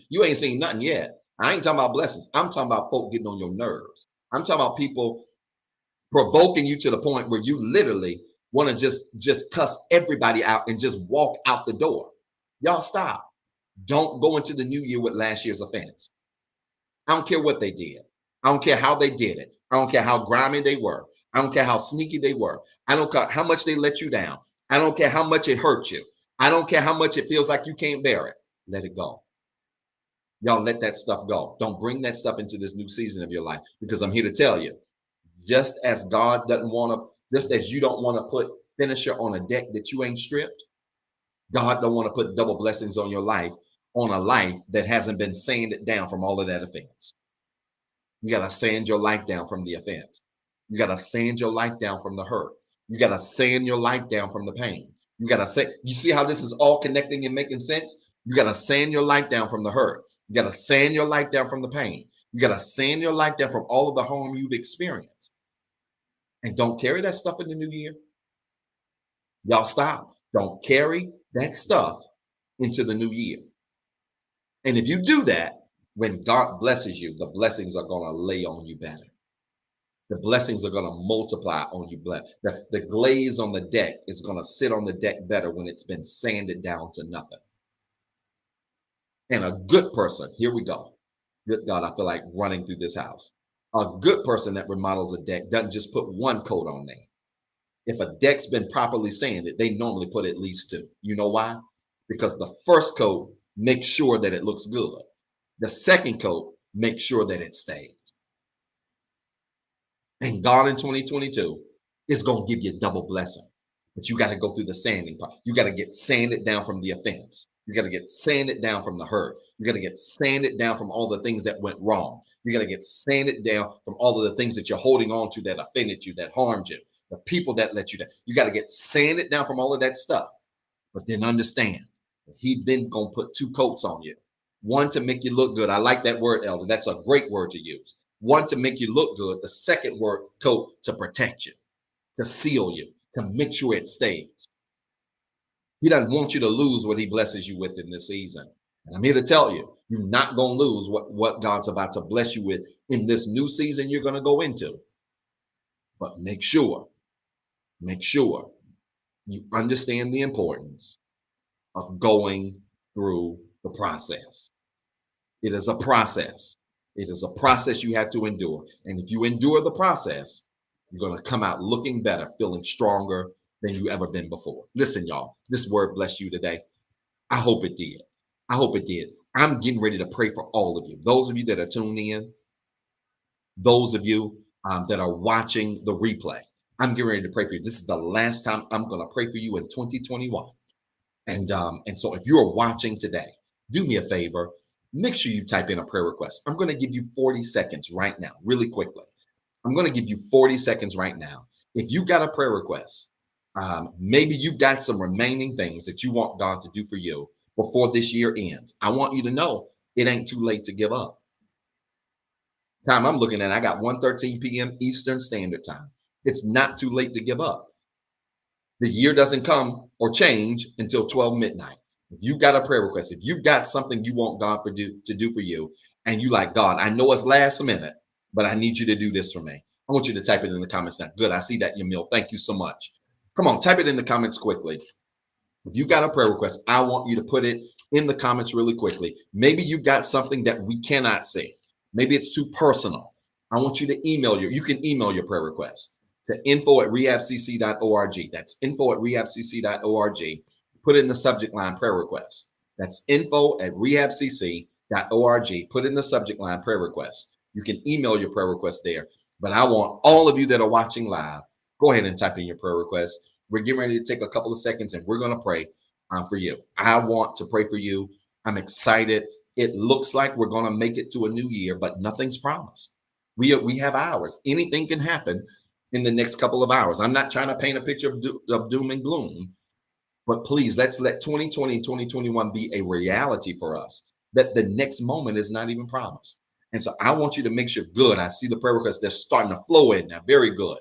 You ain't seen nothing yet. I ain't talking about blessings. I'm talking about folk getting on your nerves. I'm talking about people provoking you to the point where you literally want to just cuss everybody out and just walk out the door. Y'all stop. Don't go into the new year with last year's offense. I don't care what they did. I don't care how they did it. I don't care how grimy they were. I don't care how sneaky they were. I don't care how much they let you down. I don't care how much it hurt you. I don't care how much it feels like you can't bear it. Let it go. Y'all let that stuff go. Don't bring that stuff into this new season of your life, because I'm here to tell you, just as God doesn't want to, just as you don't want to put finisher on a deck that you ain't stripped, God don't want to put double blessings on your life, on a life that hasn't been sanded down from all of that offense. You got to sand your life down from the offense. You got to sand your life down from the hurt. You got to sand your life down from the pain. You got to say, you see how this is all connecting and making sense? You got to sand your life down from the hurt. You got to sand your life down from the pain. You got to sand your life down from all of the harm you've experienced. And don't carry that stuff in the new year. Y'all stop. Don't carry that stuff into the new year. And if you do that, when God blesses you, the blessings are going to lay on you better. The blessings are going to multiply on you. The glaze on the deck is going to sit on the deck better when it's been sanded down to nothing. And a good person, here we go. Good God, I feel like running through this house. A good person that remodels a deck doesn't just put one coat on there. If a deck's been properly sanded, they normally put at least two. You know why? Because the first coat makes sure that it looks good. The second coat makes sure that it stays. And God in 2022 is going to give you a double blessing. But you got to go through the sanding part. You got to get sanded down from the offense. You got to get sanded down from the hurt. You got to get sanded down from all the things that went wrong. You got to get sanded down from all of the things that you're holding on to that offended you, that harmed you, the people that let you down. You got to get sanded down from all of that stuff. But then understand, He's then going to put two coats on you. One to make you look good. I like that word, Elder. That's a great word to use. One to make you look good. The second word, coat, to protect you, to seal you, to make sure it stays. He doesn't want you to lose what He blesses you with in this season. And I'm here to tell you, you're not going to lose what God's about to bless you with in this new season you're going to go into. But make sure you understand the importance of going through the process. It is a process. It is a process you have to endure. And if you endure the process, you're going to come out looking better, feeling stronger than you ever been before. Listen, y'all, this word blessed you today. I hope it did. I hope it did. I'm getting ready to pray for all of you. Those of you that are tuning in, those of you that are watching the replay, I'm getting ready to pray for you. This is the last time I'm going to pray for you in 2021. And so if you're watching today, do me a favor. Make sure you type in a prayer request. I'm going to give you 40 seconds right now, really quickly. I'm going to give you 40 seconds right now. If you got a prayer request, maybe you've got some remaining things that you want God to do for you before this year ends. I want you to know it ain't too late to give up. Time I'm looking at, I got 1:13 p.m. Eastern Standard Time. It's not too late to give up. The year doesn't come or change until 12 midnight. If you got a prayer request, if you got something you want God to do for you, and you like, God, I know it's last minute, but I need you to do this for me. I want you to type it in the comments now. Good, I see that, Yamil. Thank you so much. Come on, type it in the comments quickly. If you got a prayer request, I want you to put it in the comments really quickly. Maybe you got something that we cannot see. Maybe it's too personal. I want you to you can email your prayer request to info@rehabcc.org. That's info@rehabcc.org. Put in the subject line prayer request. That's info@rehabcc.org. Put in the subject line prayer request. You can email your prayer request there. But I want all of you that are watching live, go ahead and type in your prayer request. We're getting ready to take a couple of seconds and we're going to pray for you. I want to pray for you. I'm excited. It looks like we're going to make it to a new year, but nothing's promised. We have hours. Anything can happen in the next couple of hours. I'm not trying to paint a picture of doom and gloom, but please, let's let 2020 and 2021 be a reality for us, that the next moment is not even promised. And so I want you to make sure, good. I see the prayer requests. They're starting to flow in now. Very good.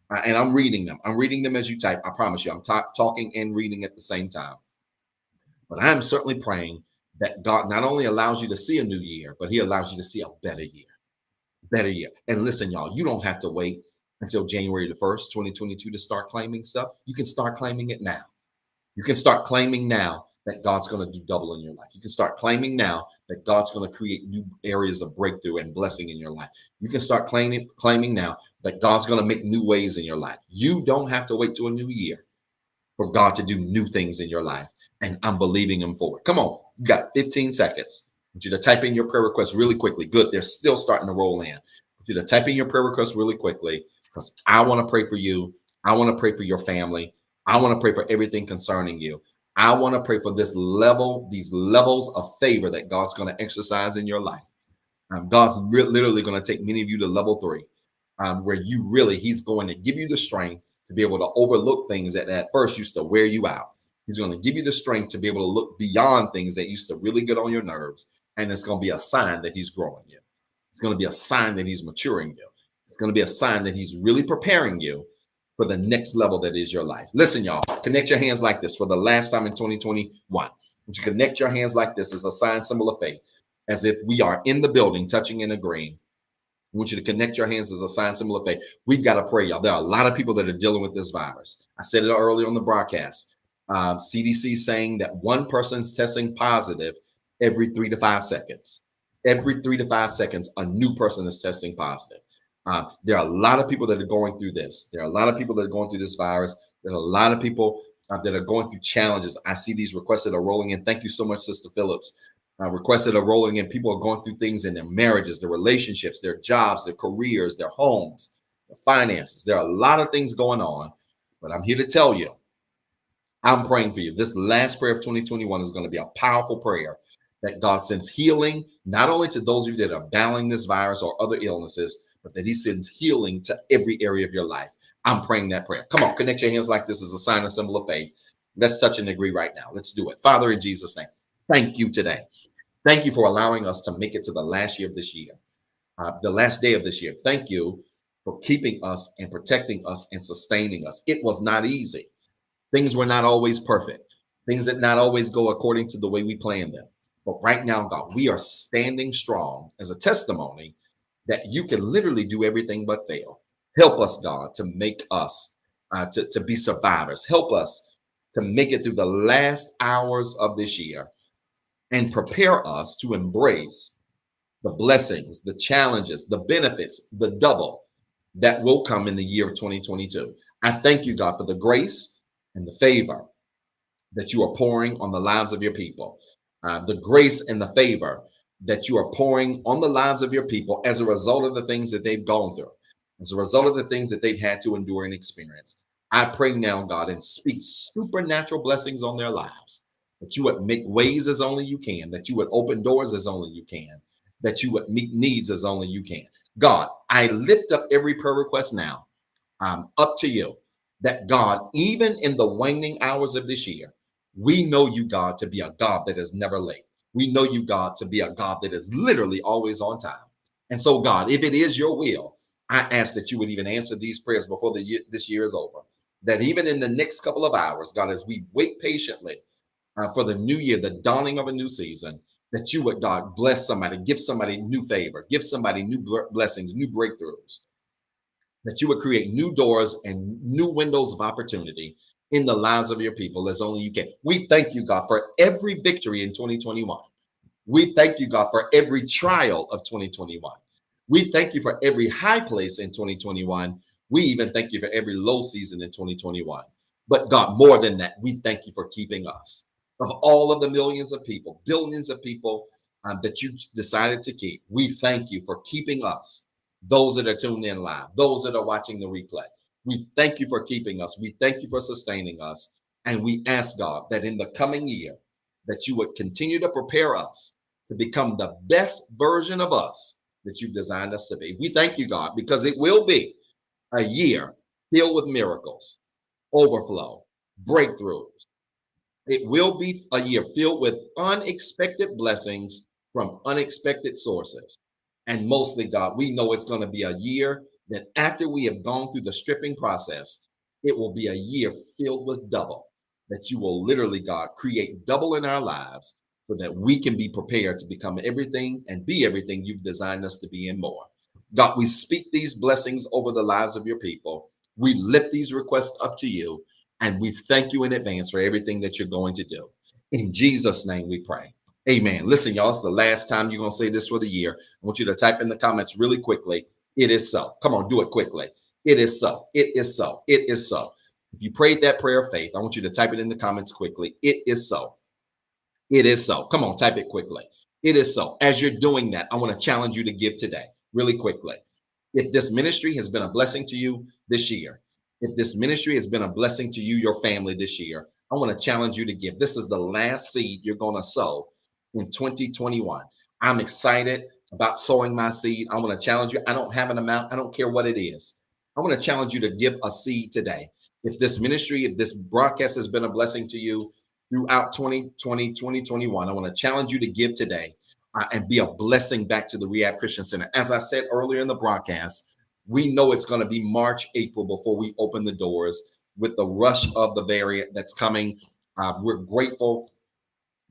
And I'm reading them. I'm reading them as you type. I promise you, I'm talking and reading at the same time. But I'm certainly praying that God not only allows you to see a new year, but he allows you to see a better year. Better year. And listen, y'all, you don't have to wait until January the 1st, 2022 to start claiming stuff. You can start claiming it now. You can start claiming now that God's going to do double in your life. You can start claiming now that God's going to create new areas of breakthrough and blessing in your life. You can start claiming now that God's going to make new ways in your life. You don't have to wait till a new year for God to do new things in your life. And I'm believing him for it. Come on. You got 15 seconds. I want you to type in your prayer request really quickly. Good. They're still starting to roll in. I want you to type in your prayer request really quickly because I want to pray for you. I want to pray for your family. I want to pray for everything concerning you. I want to pray for these levels of favor that God's going to exercise in your life. God's literally going to take many of you to level 3, where he's going to give you the strength to be able to overlook things that at first used to wear you out. He's going to give you the strength to be able to look beyond things that used to really get on your nerves. And it's going to be a sign that he's growing you. It's going to be a sign that he's maturing you. It's going to be a sign that he's really preparing you for the next level that is your life. Listen, y'all, connect your hands like this for the last time in 2021. Would you connect your hands like this as a sign, symbol of faith, as if we are in the building, touching and agreeing. I want you to connect your hands as a sign, symbol of faith. We've got to pray, y'all. There are a lot of people that are dealing with this virus. I said it earlier on the broadcast. CDC saying that one person's testing positive every 3 to 5 seconds. Every 3 to 5 seconds, a new person is testing positive. There are a lot of people that are going through this. There are a lot of people that are going through this virus. There are a lot of people that are going through challenges. I see these requests that are rolling in. Thank you so much, Sister Phillips. Requests that are rolling in. People are going through things in their marriages, their relationships, their jobs, their careers, their homes, their finances. There are a lot of things going on, but I'm here to tell you, I'm praying for you. This last prayer of 2021 is going to be a powerful prayer that God sends healing, not only to those of you that are battling this virus or other illnesses, but that he sends healing to every area of your life. I'm praying that prayer. Come on, connect your hands like this as a sign and symbol of faith. Let's touch and agree right now. Let's do it. Father, in Jesus' name, thank you today. Thank you for allowing us to make it to the last year of this year, the last day of this year. Thank you for keeping us and protecting us and sustaining us. It was not easy. Things were not always perfect. Things did not always go according to the way we planned them. But right now, God, we are standing strong as a testimony that you can literally do everything but fail. Help us, God, to make us to be survivors. Help us to make it through the last hours of this year and prepare us to embrace the blessings, the challenges, the benefits, the double that will come in the year of 2022. I thank you, God, for the grace and the favor that you are pouring on the lives of your people, the grace and the favor that you are pouring on the lives of your people as a result of the things that they've gone through, as a result of the things that they've had to endure and experience. I pray now, God, and speak supernatural blessings on their lives, that you would make ways as only you can, that you would open doors as only you can, that you would meet needs as only you can. God, I lift up every prayer request now up to you, that God, even in the waning hours of this year, we know you, God, to be a God that is never late. We know you, God, to be a God that is literally always on time. And so, God, if it is your will, I ask that you would even answer these prayers before this year is over. That even in the next couple of hours, God, as we wait patiently for the new year, the dawning of a new season, that you would, God, bless somebody, give somebody new favor, give somebody new blessings, new breakthroughs, that you would create new doors and new windows of opportunity in the lives of your people as only you can. We thank you, God, for every victory in 2021. We thank you, God, for every trial of 2021. We thank you for every high place in 2021. We even thank you for every low season in 2021. But God, more than that, we thank you for keeping us. Of all of the millions of people, billions of people that you decided to keep, we thank you for keeping us. those that are tuned in live, those that are watching the replay. We thank you for keeping us. We thank you for sustaining us. And we ask God that in the coming year, that you would continue to prepare us to become the best version of us that you've designed us to be. We thank you, God, because it will be a year filled with miracles, overflow, breakthroughs. It will be a year filled with unexpected blessings from unexpected sources. And mostly, God, we know it's going to be a year that after we have gone through the stripping process, it will be a year filled with double, that you will literally, God, create double in our lives so that we can be prepared to become everything and be everything you've designed us to be and more. God, we speak these blessings over the lives of your people. We lift these requests up to you, and we thank you in advance for everything that you're going to do. In Jesus' name we pray. Amen. Listen, y'all, it's the last time you're going to say this for the year. I want you to type in the comments really quickly. It is so. Come on, do it quickly. It is so. It is so. It is so. If you prayed that prayer of faith, I want you to type it in the comments quickly. It is so. It is so. Come on, type it quickly. It is so. As you're doing that, I want to challenge you to give today really quickly. If this ministry has been a blessing to you this year, if this ministry has been a blessing to you, your family this year, I want to challenge you to give. This is the last seed you're going to sow in 2021. I'm excited about sowing my seed. I want to challenge you. I don't have an amount. I don't care what it is. I want to challenge you to give a seed today. If this ministry, if this broadcast has been a blessing to you throughout 2020, 2021, I want to challenge you to give today and be a blessing back to the Rehab Christian Center. As I said earlier in the broadcast, we know it's going to be March, April before we open the doors with the rush of the variant that's coming. We're grateful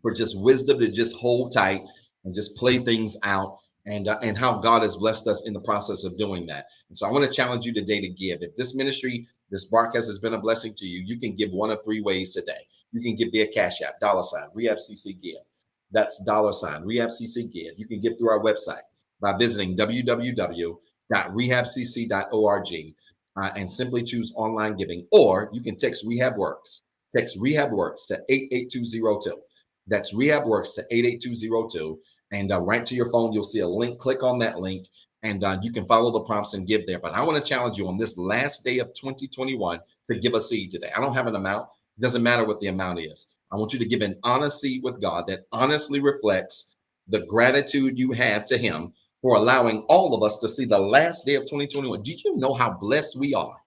for just wisdom to just hold tight and just play things out, and how God has blessed us in the process of doing that. And so I want to challenge you today to give. If this ministry, this broadcast has been a blessing to you, you can give one of three ways today. You can give via CashAPP, $REHABCCGIVE. That's $REHABCCGIVE. You can give through our website by visiting www.rehabcc.org and simply choose online giving, or you can text REHABWORKS. Text REHABWORKS to 88202. That's REHABWORKS to 88202. And right to your phone, you'll see a link. Click on that link, and you can follow the prompts and give there. But I want to challenge you on this last day of 2021 to give a seed today. I don't have an amount. It doesn't matter what the amount is. I want you to give an honest seed with God that honestly reflects the gratitude you have to him for allowing all of us to see the last day of 2021. Did you know how blessed we are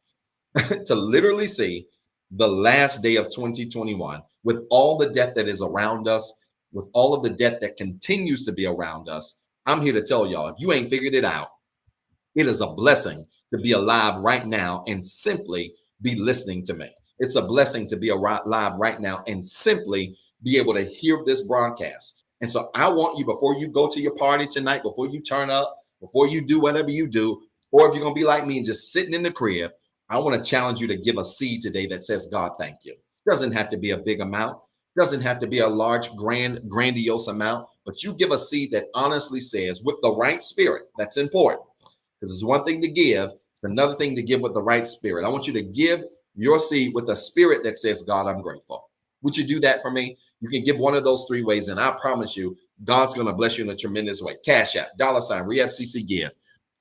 to literally see the last day of 2021 with all the death that is around us, with all of the death that continues to be around us? I'm here to tell y'all, if you ain't figured it out, it is a blessing to be alive right now and simply be listening to me. It's a blessing to be alive right now and simply be able to hear this broadcast. And so I want you, before you go to your party tonight, before you turn up, before you do whatever you do, or if you're going to be like me and just sitting in the crib, I want to challenge you to give a seed today that says, God, thank you. Doesn't have to be a big amount. Doesn't have to be a large, grandiose amount, but you give a seed that honestly says, with the right spirit. That's important, because it's one thing to give. It's another thing to give with the right spirit. I want you to give your seed with a spirit that says, God, I'm grateful. Would you do that for me? You can give one of those three ways, and I promise you, God's going to bless you in a tremendous way. CashAPP, $REHABCCGIVE,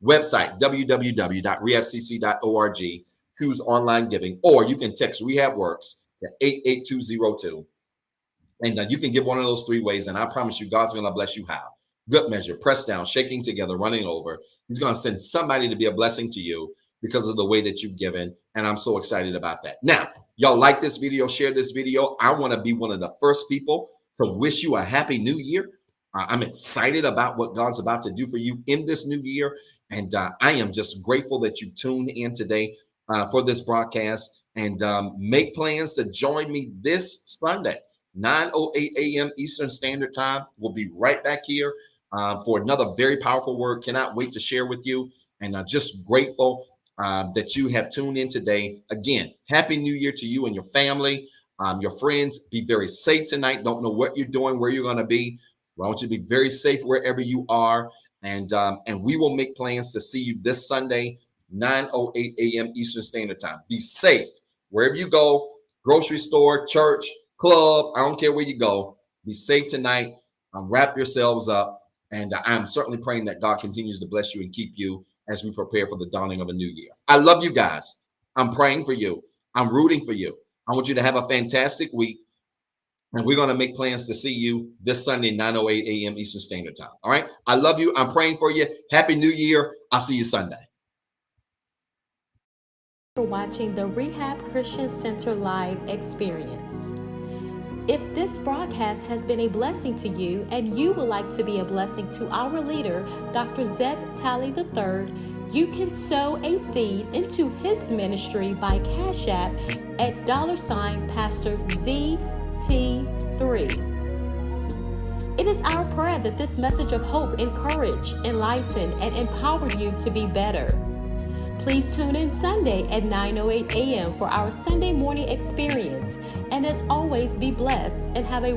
website, www.rehabcc.org, choose online giving, or you can text REHABWORKS to 88202. And you can give one of those three ways, and I promise you, God's going to bless you how? Good measure, pressed down, shaking together, running over. He's going to send somebody to be a blessing to you because of the way that you've given, and I'm so excited about that. Now, y'all like this video, share this video. I want to be one of the first people to wish you a happy new year. I'm excited about what God's about to do for you in this new year, and I am just grateful that you tuned in today for this broadcast, and make plans to join me this Sunday. 9:08 a.m. Eastern Standard Time. We'll be right back here for another very powerful word. Cannot wait to share with you, and just grateful that you have tuned in today. Again, Happy New Year to you and your family, your friends. Be very safe tonight. Don't know what you're doing, where you're going to be. I want you to be very safe wherever you are, and we will make plans to see you this Sunday, 9:08 a.m. Eastern Standard Time. Be safe wherever you go, grocery store, church, club, I don't care where you go. Be safe tonight. Wrap yourselves up. And I'm certainly praying that God continues to bless you and keep you as we prepare for the dawning of a new year. I love you guys. I'm praying for you. I'm rooting for you. I want you to have a fantastic week. And we're going to make plans to see you this Sunday, 9:08 a.m. Eastern Standard Time. All right. I love you. I'm praying for you. Happy New Year. I'll see you Sunday. For watching the Rehab Christian Center live experience. If this broadcast has been a blessing to you and you would like to be a blessing to our leader, Dr. Zeb Talley III, you can sow a seed into his ministry by CashAPP at $Pastor ZT3. It is our prayer that this message of hope encourage, enlighten, and empower you to be better. Please tune in Sunday at 9:08 a.m. for our Sunday morning experience. And as always, be blessed and have a